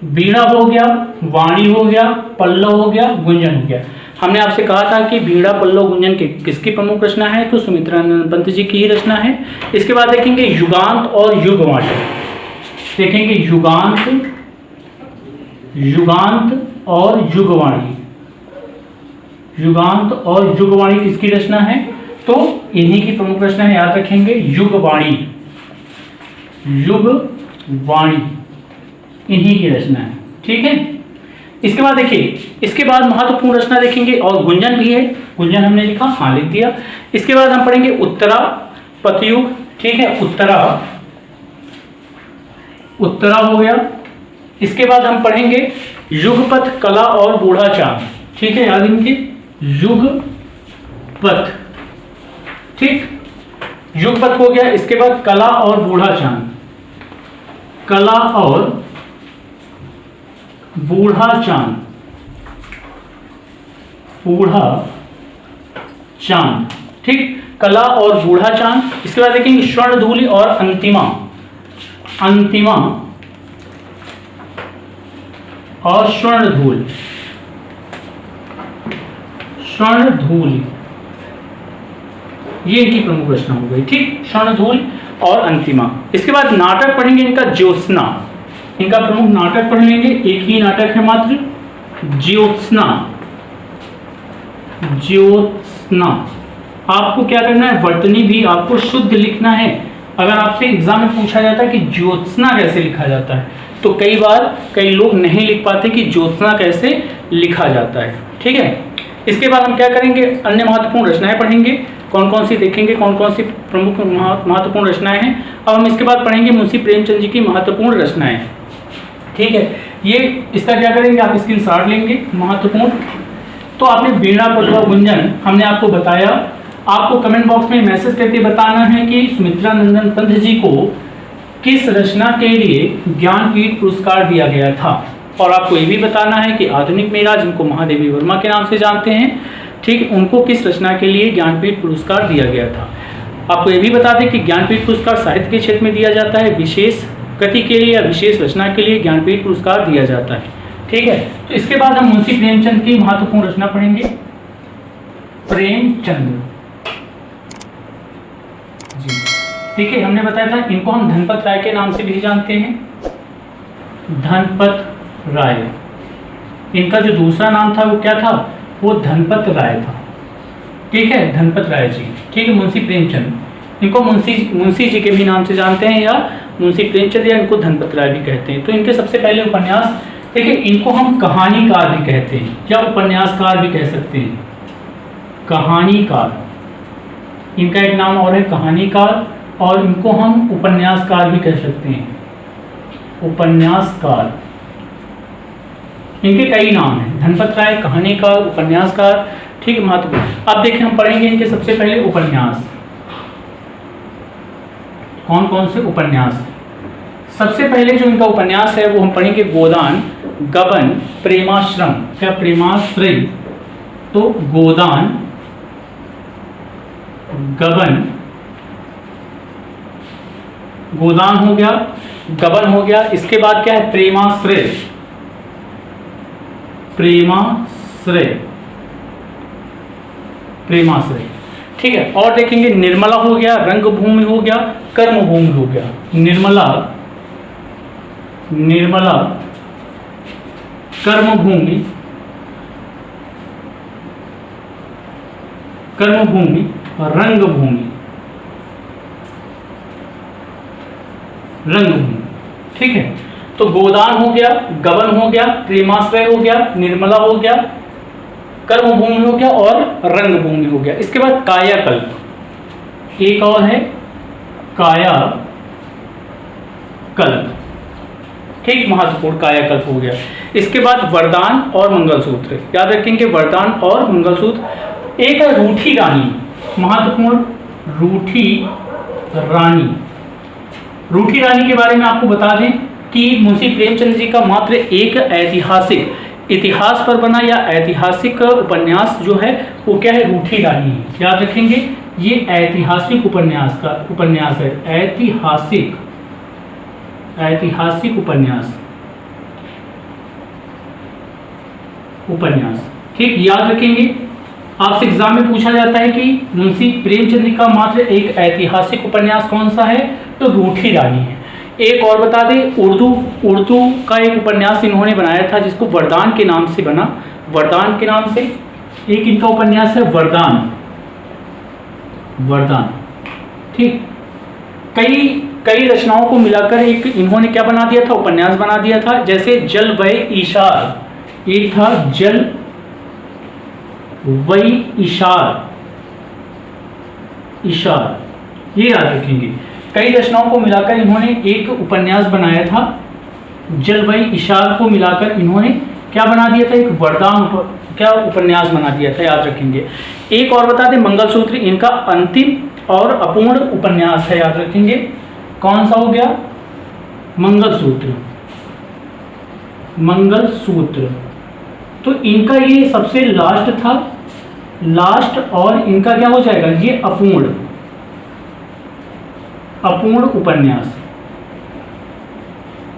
बीड़ा हो गया, वाणी हो गया, पल्लव हो गया, गुंजन हो गया। हमने आपसे कहा था कि बीड़ा, पल्लव, गुंजन किसकी प्रमुख रचना है? तो सुमित्रा नंदन पंत जी की ही रचना है। इसके बाद देखेंगे युगांत और युगवाणी। देखेंगे युगांत, युगांत और युगवाणी, युगांत और युगवाणी किसकी रचना है? तो इन्हीं की प्रमुख रचना है, याद रखेंगे युगवाणी, युगवाणी इन्हीं की रचना है। ठीक है, इसके बाद देखिए, इसके बाद महत्वपूर्ण रचना देखेंगे और गुंजन भी है। गुंजन हमने लिखा, हाँ लिख दिया। इसके बाद हम पढ़ेंगे उत्तरा, पतयुग। ठीक है, उत्तरा, उत्तरा हो गया। इसके बाद हम पढ़ेंगे युगपथ, कला और बूढ़ा चांद। ठीक है, याद रखेंगे युगपथ। ठीक, युगपथ हो गया। इसके बाद कला और बूढ़ा चांद, कला और बूढ़ा चांद, बूढ़ा चांद। ठीक, कला और बूढ़ा चांद। इसके बाद देखेंगे स्वर्णधूलि और अंतिमा, अंतिमा और स्वर्णधूल, स्वर्णधूल ये इनकी प्रमुख रचना हो गई। ठीक, स्वर्णधूल और अंतिमा। इसके बाद नाटक पढ़ेंगे इनका ज्योत्सना। इनका प्रमुख नाटक पढ़ लेंगे, एक ही नाटक है मात्र, ज्योत्सना। ज्योत्सना आपको क्या करना है? वर्तनी भी आपको शुद्ध लिखना है। अगर आपसे एग्जाम में पूछा जाता है कि ज्योत्सना कैसे लिखा जाता है, तो कई बार कई लोग नहीं लिख पाते कि ज्योत्सना कैसे लिखा जाता है। ठीक है, इसके बाद हम क्या करेंगे? अन्य महत्वपूर्ण रचनाएं पढ़ेंगे। कौन कौन सी देखेंगे, कौन कौन सी प्रमुख महत्वपूर्ण रचनाएं हैं। अब हम इसके बाद पढ़ेंगे मुंशी प्रेमचंद जी की महत्वपूर्ण रचनाएं। ठीक है, ये इसका क्या करेंगे? आप स्क्रीनशॉट लेंगे। महत्वपूर्ण तो आपने बीड़ा, पल्लव, गुंजन हमने आपको बताया। आपको कमेंट बॉक्स में मैसेज करके बताना है कि सुमित्रा नंदन पंत जी को किस रचना के लिए ज्ञानपीठ पुरस्कार दिया गया था। और आपको ये भी बताना है कि आधुनिक मेरा, जिनको महादेवी वर्मा के नाम से जानते हैं, ठीक, उनको किस रचना के लिए ज्ञानपीठ पुरस्कार दिया गया था। आपको ये भी बता दें कि ज्ञानपीठ पुरस्कार साहित्य के क्षेत्र में दिया जाता है, विशेष कृति के लिए या विशेष रचना के लिए ज्ञानपीठ पुरस्कार दिया जाता है। ठीक है, तो इसके बाद हम मुंशी प्रेमचंद की महत्वपूर्ण रचना पढ़ेंगे। प्रेमचंद जी, ठीक है, हमने बताया था इनको हम धनपत राय के नाम से भी जानते हैं। धनपत राय, इनका जो दूसरा नाम था वो क्या था? वो धनपत राय था। ठीक है, धनपत राय जी। ठीक है, मुंशी प्रेमचंद, इनको मुंशी जी के भी नाम से जानते हैं, या मुंशी प्रेमचंद, या इनको धनपत राय भी कहते हैं। तो इनके सबसे पहले उपन्यास, देखिए इनको हम कहानीकार भी कहते हैं या उपन्यासकार भी कह सकते हैं। कहानीकार, इनका एक नाम और है कहानीकार, और इनको हम उपन्यासकार भी कह सकते हैं, उपन्यासकार। इनके कई नाम हैं, धनपत राय, कहानीकार, उपन्यासकार। ठीक है, महत्वपूर्ण। अब देखिए हम पढ़ेंगे इनके सबसे पहले उपन्यास, कौन कौन से उपन्यास। सबसे पहले जो इनका उपन्यास है वो हम पढ़ेंगे गोदान, गबन, प्रेमाश्रम। क्या प्रेमाश्रय, तो गोदान, गबन, गोदान हो गया, गबन हो गया। इसके बाद क्या है, प्रेमाश्रय, प्रेमाश्रय, प्रेमाश्रय। ठीक है, और देखेंगे निर्मला हो गया, रंगभूमि हो गया, कर्मभूमि हो गया। निर्मला, निर्मला, कर्मभूमि, कर्मभूमि, रंगभूमि, रंगभूमि। ठीक है, तो गोदान हो गया, गबन हो गया, प्रेमाश्रय हो गया, निर्मला हो गया, कर्मभूमि हो गया और रंगभूमि हो गया। इसके बाद कायाकल्प, एक और है कायाकल्प। ठीक, महत्वपूर्ण, कायाकल्प हो गया। इसके बाद वरदान और मंगलसूत्र, याद रखेंगे वरदान और मंगलसूत्र। एक है रूठी रानी, महत्वपूर्ण, रूठी रानी। रूठी रानी के बारे में आपको बता दें कि मुंशी प्रेमचंद जी का मात्र एक ऐतिहासिक, इतिहास पर बना या ऐतिहासिक उपन्यास जो है वो क्या है, रूठी रानी है। याद रखेंगे ये ऐतिहासिक उपन्यास का उपन्यास है, ऐतिहासिक, ऐतिहासिक उपन्यास, उपन्यास। ठीक, याद रखेंगे। आपसे एग्जाम में पूछा जाता है कि मुंशी प्रेमचंद जी का मात्र एक ऐतिहासिक उपन्यास कौन सा है, तो रूठी रानी है। एक और बता दें, उर्दू का एक उपन्यास इन्होंने बनाया था जिसको वरदान के नाम से बना, वरदान के नाम से एक इनका उपन्यास है वरदान, वरदान। ठीक, कई रचनाओं को मिलाकर एक इन्होंने क्या बना दिया था, उपन्यास बना दिया था। जैसे जल वय इशार, एक था जल वही इशार, इशार, ये याद रखेंगे। कई रचनाओं को मिलाकर इन्होंने एक उपन्यास बनाया था, जल वही इशार को मिलाकर इन्होंने क्या बना दिया था, एक वरदान क्या उपन्यास बना दिया था, याद रखेंगे। एक और बता दें, मंगलसूत्र इनका अंतिम और अपूर्ण उपन्यास है, याद रखेंगे। कौन सा हो गया, मंगलसूत्र, मंगलसूत्र। तो इनका ये सबसे लास्ट था, लास्ट, और इनका क्या हो जाएगा, ये अपूर्ण, अपूर्ण उपन्यास,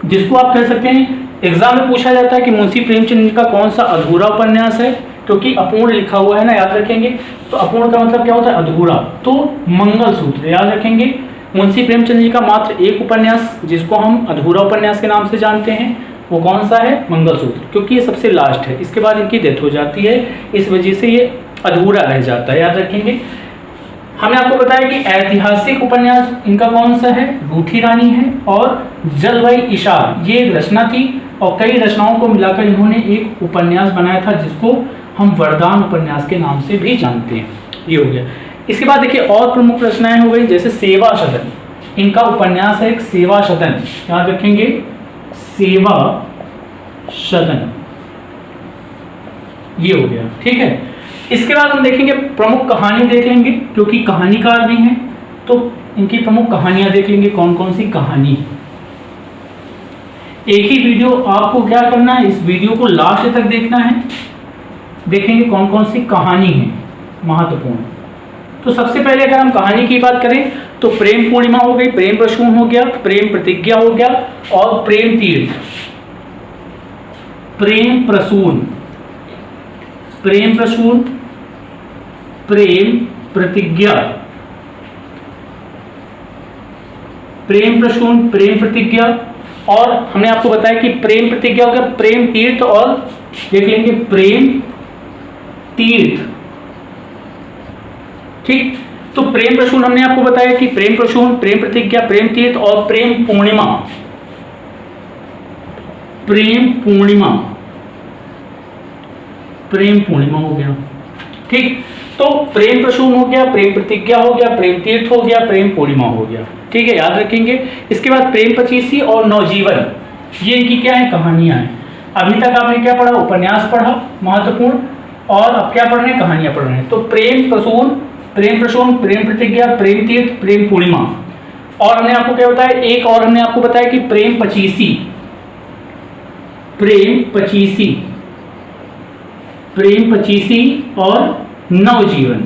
जिसको आप कह सकते हैं। एग्जाम में पूछा जाता है कि मुंशी प्रेमचंद का कौन सा अधूरा उपन्यास है, क्योंकि अपूर्ण लिखा हुआ है ना, याद रखेंगे। तो अपूर्ण का मतलब क्या होता है, अधूरा। तो मंगलसूत्र, याद रखेंगे। मुंशी प्रेमचंद जी का मात्र एक उपन्यास जिसको हम अधूरा उपन्यास के नाम से जानते हैं, वो कौन सा है, मंगलसूत्र, क्योंकि ये सबसे लास्ट है। इसके बाद इनकी डेथ हो जाती है, इस वजह से ये अधूरा रह जाता है, याद रखेंगे। हमने आपको बताया कि ऐतिहासिक उपन्यास इनका कौन सा है, रूठी रानी है, और जलवई इशार ये रचना थी, और कई रचनाओं को मिलाकर इन्होंने एक उपन्यास बनाया था जिसको हम वरदान उपन्यास के नाम से भी जानते हैं। ये हो गया। इसके बाद देखिए और प्रमुख रचनाएं हो गई, जैसे सेवा सदन, इनका उपन्यास है एक सेवा सदन, याद रखेंगे, सेवा सदन, ये हो गया। ठीक है, इसके बाद हम देखेंगे प्रमुख कहानी देख लेंगे, क्योंकि कहानीकार भी हैं, तो इनकी प्रमुख कहानियां देख लेंगे, कौन कौन सी कहानी। एक ही वीडियो आपको क्या करना है, इस वीडियो को लास्ट तक देखना है, देखेंगे कौन कौन सी कहानी है महत्वपूर्ण। तो सबसे पहले अगर हम कहानी की बात करें तो प्रेम पूर्णिमा हो गई, प्रेम प्रसून हो गया, प्रेम प्रतिज्ञा हो गया, और प्रेम तीर्थ, प्रेम प्रसून, प्रेम प्रसून, प्रेम प्रतिज्ञा, प्रेम प्रसून, प्रेम प्रतिज्ञा, और हमने आपको बताया कि प्रेम प्रतिज्ञा हो गया, प्रेम तीर्थ, और देख लेंगे प्रेम तीर्थ। ठीक, तो प्रेम प्रसून हमने आपको बताया कि प्रेम प्रसून, प्रेम प्रतिज्ञा, प्रेम तीर्थ और प्रेम पूर्णिमा, प्रेम पूर्णिमा, प्रेम पूर्णिमा हो गया। ठीक, तो प्रेम प्रसून हो गया, प्रेम प्रतिज्ञा हो गया, प्रेम तीर्थ हो गया, प्रेम पूर्णिमा हो गया। ठीक है, याद रखेंगे। इसके बाद प्रेम पचीसी और नवजीवन, ये इनकी क्या है, कहानियां हैं। अभी तक आपने क्या पढ़ा, उपन्यास पढ़ा महत्वपूर्ण, और अब क्या पढ़ रहे हैं, कहानियां पढ़ रहे हैं। तो प्रेम प्रसून, प्रेम प्रतिज्ञा, प्रेम तीर्थ, प्रेम पूर्णिमा, और हमने आपको क्या बताया, एक और हमने आपको बताया कि प्रेम पचीसी, प्रेम पचीसी और नवजीवन।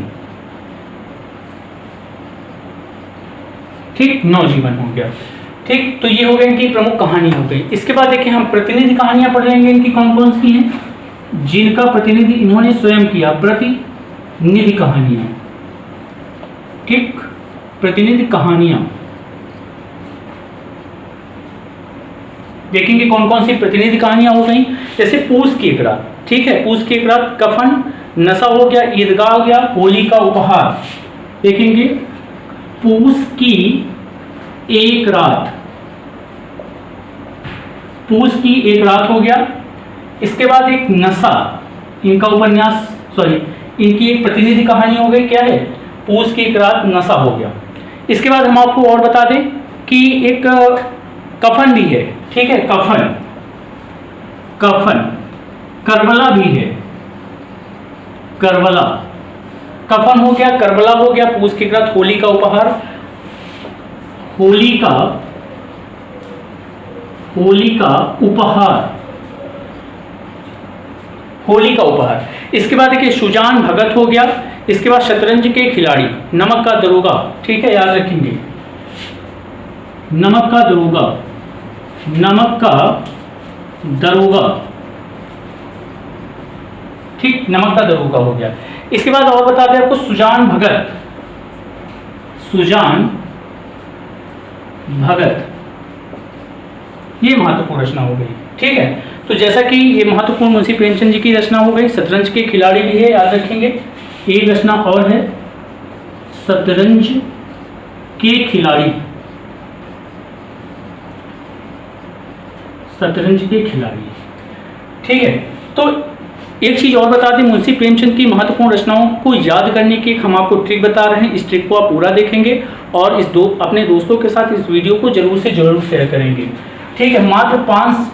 ठीक, नवजीवन हो गया। ठीक, तो ये हो गए इनकी प्रमुख कहानी हो गई। इसके बाद देखिए हम प्रतिनिधि कहानियां पढ़ लेंगे, इनकी कौन कौन सी हैं, जिनका प्रतिनिधि इन्होंने स्वयं किया, प्रतिनिधि कहानियां। ठीक, प्रतिनिधि कहानियां देखेंगे कौन कौन सी प्रतिनिधि कहानियां हो गई। जैसे पूस की एक रात, ठीक है, पूस की एक रात, कफन, नशा हो गया, ईदगाह हो गया, होली का उपहार। देखेंगे पूस की एक रात, पूस की एक रात हो गया। इसके बाद एक नशा, इनका उपन्यास, सॉरी इनकी एक प्रतिनिधि कहानी हो गई, क्या है, पूस की एक रात, नशा हो गया। इसके बाद हम आपको और बता दें कि एक कफन भी है, ठीक है, कफन, करबला भी है, करबला, कफन हो गया, करबला हो गया, पूस की रात, होली का उपहार, होली का उपहार। इसके बाद देखिए सुजान भगत हो गया। इसके बाद शतरंज के खिलाड़ी, नमक का दरोगा, ठीक है, याद रखेंगे, नमक का दरोगा, ठीक, नमक का दरोगा हो गया। इसके बाद और बता दें आपको सुजान भगत, ये महत्वपूर्ण रचना हो गई। ठीक है, तो जैसा कि ये महत्वपूर्ण मुंशी प्रेमचंद जी की रचना हो गई। शतरंज के खिलाड़ी भी है, याद रखेंगे, एक रचना और है, शतरंज के खिलाड़ी, ठीक है। तो एक चीज और बता दें, मुंशी प्रेमचंद की महत्वपूर्ण रचनाओं को याद करने की हम आपको ट्रिक बता रहे हैं। इस ट्रिक को आप पूरा देखेंगे और अपने दोस्तों के साथ इस वीडियो को जरूर से जरूर शेयर करेंगे। ठीक है, मात्र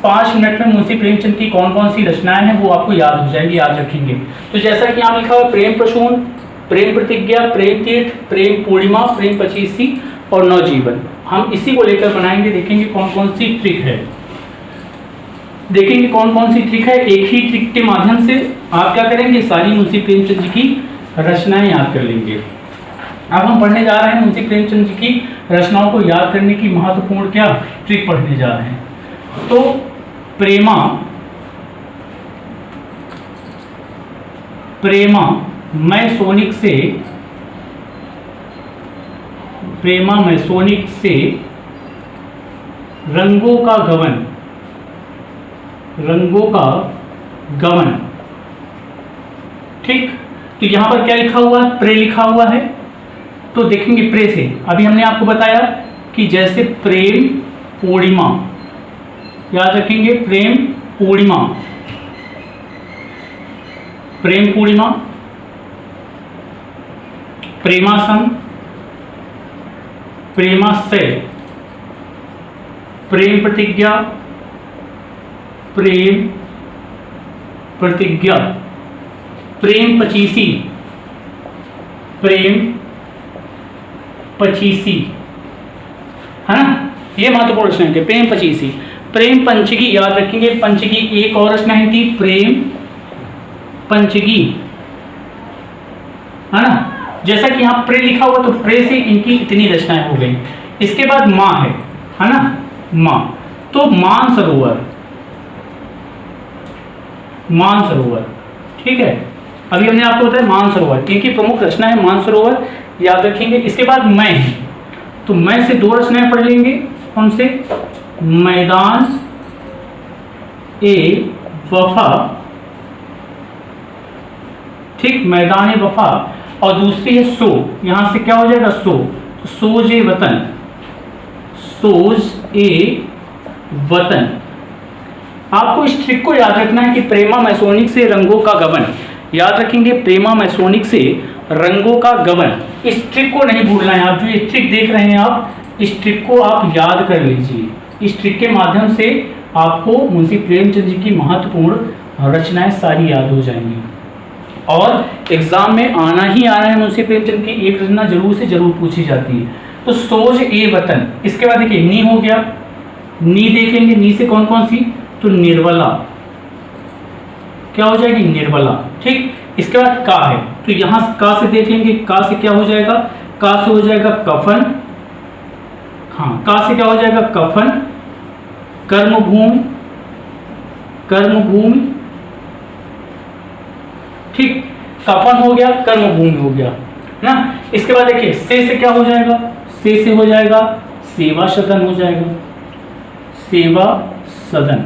5 मिनट में मुंशी प्रेमचंद की कौन कौन सी रचनाएं हैं वो आपको याद हो जाएंगी, याद रखेंगे। तो जैसा कि यहाँ लिखा हुआ, प्रेम प्रसून, प्रेम प्रतिज्ञा, प्रेम तीर्थ, प्रेम पूर्णिमा, प्रेम पचीसी और नवजीवन, हम इसी को लेकर बनाएंगे। देखेंगे कौन कौन सी ट्रिक है, देखेंगे कौन कौन सी ट्रिक है। एक ही ट्रिक के माध्यम से आप क्या करेंगे, सारी मुंशी प्रेमचंद जी की रचनाएं याद कर लेंगे। अब हम पढ़ने जा रहे हैं मुंशी प्रेमचंद जी की रचनाओं को याद करने की महत्वपूर्ण क्या ट्रिक पढ़ने जा रहे हैं। तो प्रेमा मैसोनिक से रंगों का गवन, ठीक। तो यहां पर क्या लिखा हुआ है, प्रे लिखा हुआ है। तो देखेंगे प्रे से, अभी हमने आपको बताया कि जैसे प्रेम पूर्णिमा, याद रखेंगे, प्रेम पूर्णिमा, प्रेमासम, प्रेमाशय, प्रेम प्रतिज्ञा, प्रेम पचीसी, है ना, ये महत्वपूर्ण रचना है। प्रेम पचीसी, प्रेम पंचगी, याद रखेंगे, पंचगी एक और रचना है कि प्रेम पंचगी, है ना। जैसा कि यहाँ प्रे लिखा हुआ, तो प्रे से इनकी इतनी रचनाएं हो गई। इसके बाद माँ है ना, माँ, तो मानसरोवर, ठीक है, अभी हमने आपको बताया मानसरोवर, इनकी प्रमुख रचना है मानसरोवर, याद रखेंगे। इसके बाद मैं है, तो मैं से 2 रचनाएं पढ़ लेंगे, उनसे मैदान ए वफा, ठीक, मैदान ए वफा, और दूसरी है सो, यहां से क्या हो जाएगा, सोज ए वतन। आपको इस ट्रिक को याद रखना है कि प्रेमा मैसोनिक से रंगों का गबन, याद रखेंगे, प्रेमा मैसोनिक से रंगों का गबन। इस ट्रिक को नहीं भूलना है, आप जो ये ट्रिक देख रहे हैं आप इस ट्रिक को आप याद कर लीजिए। इस ट्रिक के माध्यम से आपको मुंशी प्रेमचंद जी की महत्वपूर्ण रचनाएं सारी याद हो जाएंगी और एग्जाम में आना ही आना है। मुंशी प्रेमचंद की एक रचना जरूर से जरूर पूछी जाती है। तो सोज ए वतन, इसके बाद देखिए नी हो गया, नी देख लेंगे, नी से कौन कौन सी, तो निर्बला क्या हो जाएगी, निर्बला। ठीक, इसके बाद का है, तो यहां का से देख लेंगे, का से क्या हो जाएगा, का से हो जाएगा कफन, हाँ का से क्या हो जाएगा कफन, कर्मभूमि, कर्मभूमि, ठीक, कफन हो गया, कर्मभूमि हो गया ना। इसके बाद देखिए से क्या हो जाएगा, से हो जाएगा सेवा सदन हो जाएगा, सेवा सदन।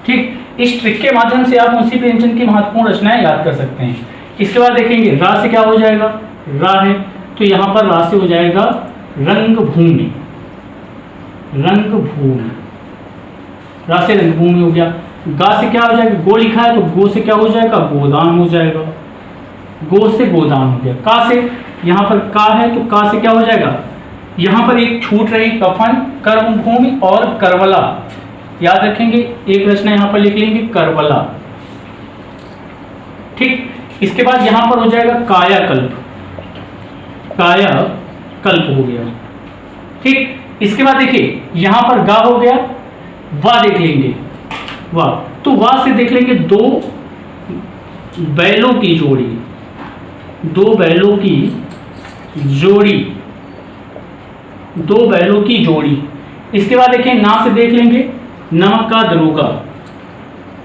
ठीक, इस ट्रिक के माध्यम से आप मुंशी प्रेमचंद की महत्वपूर्ण रचनाएं याद कर सकते हैं। इसके बाद देखेंगे रा से क्या हो जाएगा, रा है तो यहां पर रा से हो जाएगा रंगभूमि, रंगभूमि, रा से रंगभूमि हो गया। गा से क्या हो जाएगा, गो लिखा है तो गो से क्या हो जाएगा, गोदान हो जाएगा, गो से गोदान हो गया। का से यहां पर का है तो का से क्या हो जाएगा, यहां पर एक छूट रही कफन, कर्मभूमि और करबला, याद रखेंगे एक रचना यहां पर लिख लेंगे करबला। ठीक, इसके बाद यहां पर हो जाएगा कायाकल्प, कायाकल्प हो गया। ठीक, इसके बाद देखिए यहां पर गा हो गया, वा देख लेंगे, वाह, तो वाह से देख लेंगे दो बैलों की जोड़ी, दो बैलों की जोड़ी, दो बैलों की जोड़ी। इसके बाद देखिए ना से देख लेंगे नमक का दरोगा,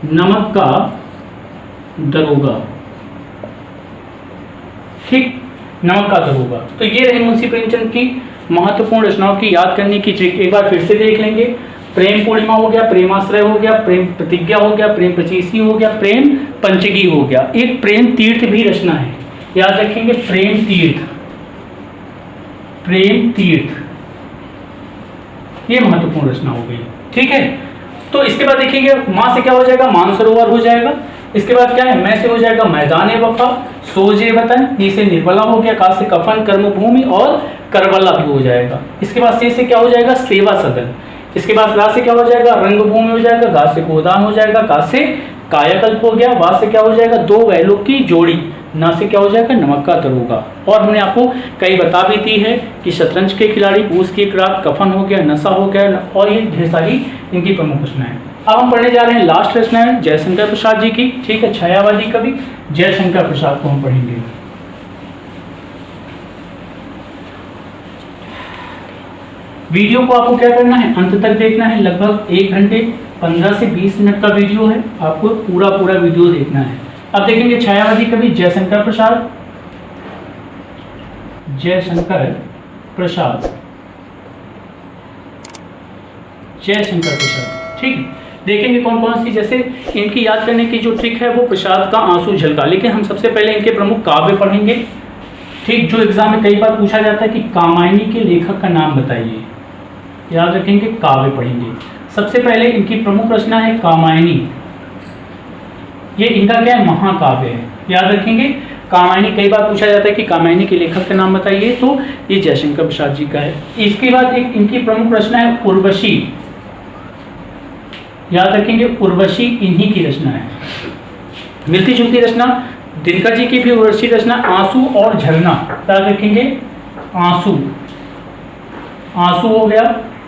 नमक का दरोगा। ठीक, नमक का दरोगा। तो ये रही मुंशी प्रेमचंद की महत्वपूर्ण रचनाओं की याद करने की ट्रिक। एक बार फिर से देख लेंगे, प्रेम पूर्णिमा हो गया, प्रेमाश्रय हो गया, प्रेम प्रतिज्ञा हो गया, प्रेम पचीसी हो गया, प्रेम पंचगी हो गया। एक प्रेम तीर्थ भी रचना है, याद रखेंगे प्रेम तीर्थ, प्रेम तीर्थ, ये महत्वपूर्ण रचना हो गई। ठीक है, तो इसके बाद देखिएगा मां से क्या हो जाएगा, मानसरोवर हो जाएगा। इसके बाद क्या है, मैं से हो जाएगा मैदान वफा, सोजे वतन, नी से निर्बला हो गया, का से कफन, कर्मभूमि और करबला भी हो जाएगा। इसके बाद से क्या हो जाएगा, सेवा सदन। इसके बाद रा से क्या हो जाएगा, रंगभूमि हो जाएगा, गा से गोदान हो जाएगा, का से कायाकल्प हो गया, वा से क्या हो जाएगा, दो बैलों की जोड़ी, ना से क्या हो जाएगा, नमक का दरोगा। और हमने आपको कई बता भी दी है कि शतरंज के खिलाड़ी, पूस की एक रात, कफन हो गया, नशा हो गया, और ये ढेर सारी इनकी प्रमुख रचनाएं। अब हम पढ़ने जा रहे हैं लास्ट रचना है जयशंकर प्रसाद जी की। ठीक है, छायावादी कवि जयशंकर प्रसाद को हम पढ़ेंगे। वीडियो को आपको क्या करना है, अंत तक देखना है। लगभग 1 घंटे 15 से 20 मिनट का वीडियो है, आपको पूरा वीडियो देखना है। अब देखेंगे छायावादी कवि जयशंकर प्रसाद, जयशंकर प्रसाद, जयशंकर प्रसाद। ठीक, देखेंगे कौन कौन सी, जैसे इनकी याद करने की जो ट्रिक है वो प्रसाद का आंसू झलका, लेकिन हम सबसे पहले इनके प्रमुख काव्य पढ़ेंगे। ठीक, जो एग्जाम में कई बार पूछा जाता है कि कामायनी के लेखक का नाम बताइए, याद रखेंगे काव्य पढ़ेंगे। सबसे पहले इनकी प्रमुख रचना है कामायनी, ये इनका क्या है, महाकाव्य है, याद रखेंगे। कामायनी कई बार पूछा जाता है कि कामायनी के लेखक का नाम बताइए, तो ये जयशंकर प्रसाद जी का है। इसके बाद एक इनकी प्रमुख रचना है उर्वशी, याद रखेंगे उर्वशी इन्हीं की रचना है। मिलती जुलती रचना दिनकर जी की भी उर्वशी रचना आंसू और झरना, याद रखेंगे आंसू, आंसू हो गया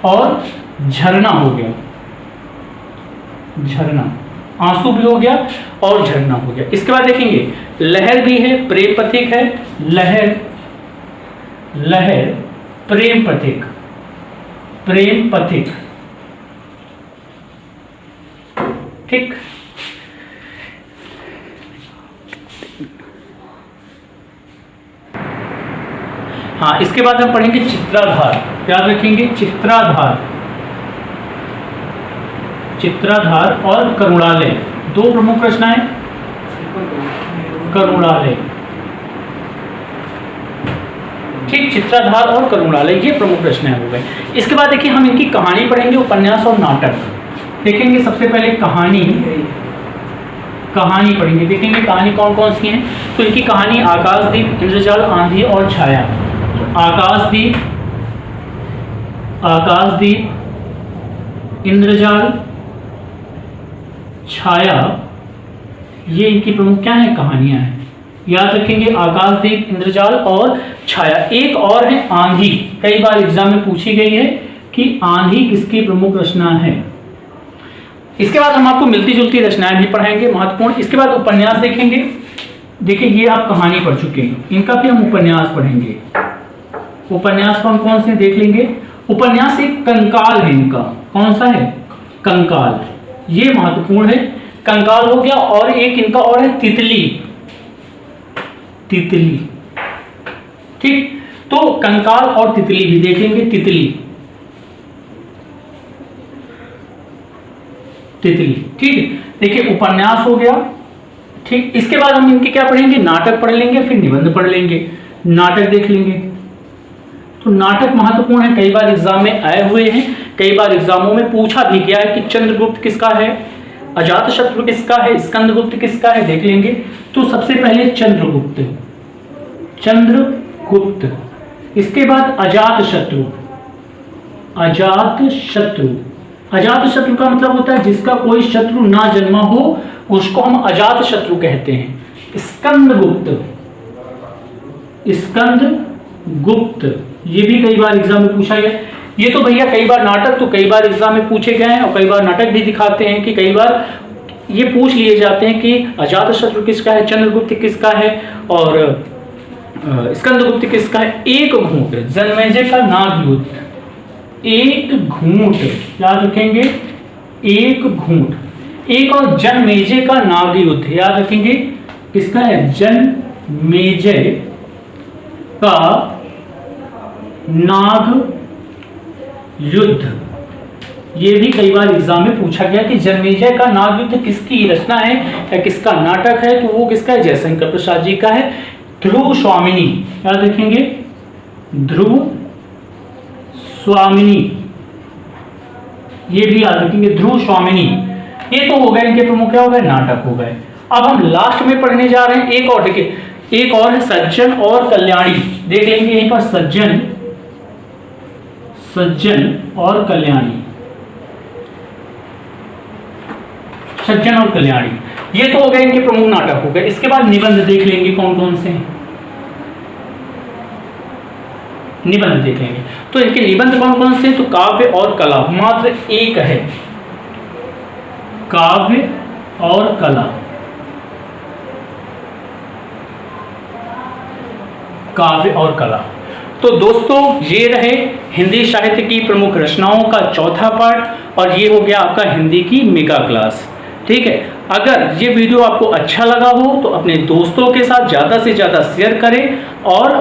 और झरना हो गया, झरना, आंसू भी हो गया और झरना हो गया। इसके बाद देखेंगे लहर भी है, प्रेम पथिक है, लहर, लहर प्रेम पथिक, प्रेम पथिक। ठीक, हाँ, इसके बाद हम पढ़ेंगे चित्राधार, याद रखेंगे चित्राधार, चित्राधार और करुणालय, दो प्रमुख रचनाएं, करुणालय। ठीक, चित्राधार और करुणालय ये प्रमुख रचनाएं हो गई। इसके बाद देखिए हम इनकी कहानी पढ़ेंगे, उपन्यास और नाटक देखेंगे। सबसे पहले कहानी, कहानी पढ़ेंगे, देखेंगे कहानी कौन कौन सी हैं। तो इनकी कहानी आकाशदीप, इंद्रजाल, आंधी और छाया। आकाशदीप, इंद्रजाल, छाया, ये इनकी प्रमुख क्या है, कहानियां हैं। याद रखेंगे आकाशदीप, इंद्रजाल और छाया। एक और है आंधी, कई बार एग्जाम में पूछी गई है कि आंधी किसकी प्रमुख रचना है। इसके बाद हम आपको मिलती जुलती रचनाएं भी पढ़ाएंगे महत्वपूर्ण। इसके बाद उपन्यास देखेंगे। देखिए ये आप कहानी पढ़ चुके हैं, इनका भी हम उपन्यास पढ़ेंगे। उपन्यास कौन कौन से देख लेंगे। उपन्यास एक कंकाल है इनका, कौन सा है, कंकाल, ये महत्वपूर्ण है। कंकाल हो गया, और एक इनका और है तितली, तितली, ठीक। तो कंकाल और तितली भी देखेंगे। तितली, तितली, ठीक। देखिए उपन्यास हो गया, ठीक। इसके बाद हम इनके क्या पढ़ेंगे, नाटक पढ़ लेंगे, फिर निबंध पढ़ लेंगे। नाटक देख लेंगे। तो नाटक महत्वपूर्ण है, कई बार एग्जाम में आए हुए हैं, कई बार एग्जामों में पूछा भी गया है कि चंद्रगुप्त किसका है, अजातशत्रु किसका है, स्कंदगुप्त किसका है, देख लेंगे। तो सबसे पहले चंद्रगुप्त, चंद्रगुप्त। इसके बाद अजातशत्रु, अजातशत्रु, अजातशत्रु का मतलब होता है जिसका कोई शत्रु ना जन्मा हो, उसको हम अजातशत्रु कहते हैं। स्कंदगुप्त, स्कंदगुप्त, ये भी कई बार एग्जाम में पूछा गया। ये तो भैया कई बार नाटक तो कई बार एग्जाम में पूछे गए हैं, और कई बार नाटक भी दिखाते हैं कि कई बार ये पूछ लिए जाते हैं कि अजातशत्रु किसका है, चंद्रगुप्त किसका है और स्कंदगुप्त किसका है। एक घूंट, जन्मेजय का नाग युद्ध, एक घूंट, याद रखेंगे, एक घूंट। एक और जनमेजय का नाग युद्ध, याद रखेंगे, किसका है, जनमेजय का नाग युद्ध। ये भी कई बार एग्जाम में पूछा गया कि जनमेजय का नाग युद्ध किसकी रचना है या किसका नाटक है, तो वो किसका है, जयशंकर प्रसाद जी का है। ध्रुव स्वामिनी, याद रखेंगे, ध्रुव स्वामिनी, ये भी याद रखेंगे, ध्रुव स्वामिनी। ये तो हो गए इनके प्रमुख, क्या हो गए, नाटक हो गए। अब हम लास्ट में पढ़ने जा रहे हैं एक और, देखिए एक और है सज्जन और कल्याणी, देख लेंगे यहीं पर, सज्जन, सज्जन और कल्याणी, सज्जन और कल्याणी, ये तो हो गए इनके प्रमुख नाटक हो गए। इसके बाद निबंध देख लेंगे कौन कौन से, निबंध देख लेंगे। तो इनके निबंध कौन कौन से, तो काव्य और कला, मात्र एक है, काव्य और कला, काव्य और कला। तो दोस्तों ये रहे हिंदी साहित्य की प्रमुख रचनाओं का चौथा पार्ट, और ये हो गया आपका हिंदी की मेगा क्लास, ठीक है। अगर ये वीडियो आपको अच्छा लगा हो तो अपने दोस्तों के साथ ज़्यादा से ज़्यादा शेयर करें, और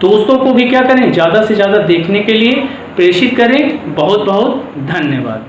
दोस्तों को भी क्या करें, ज़्यादा से ज़्यादा देखने के लिए प्रेषित करें। बहुत बहुत धन्यवाद।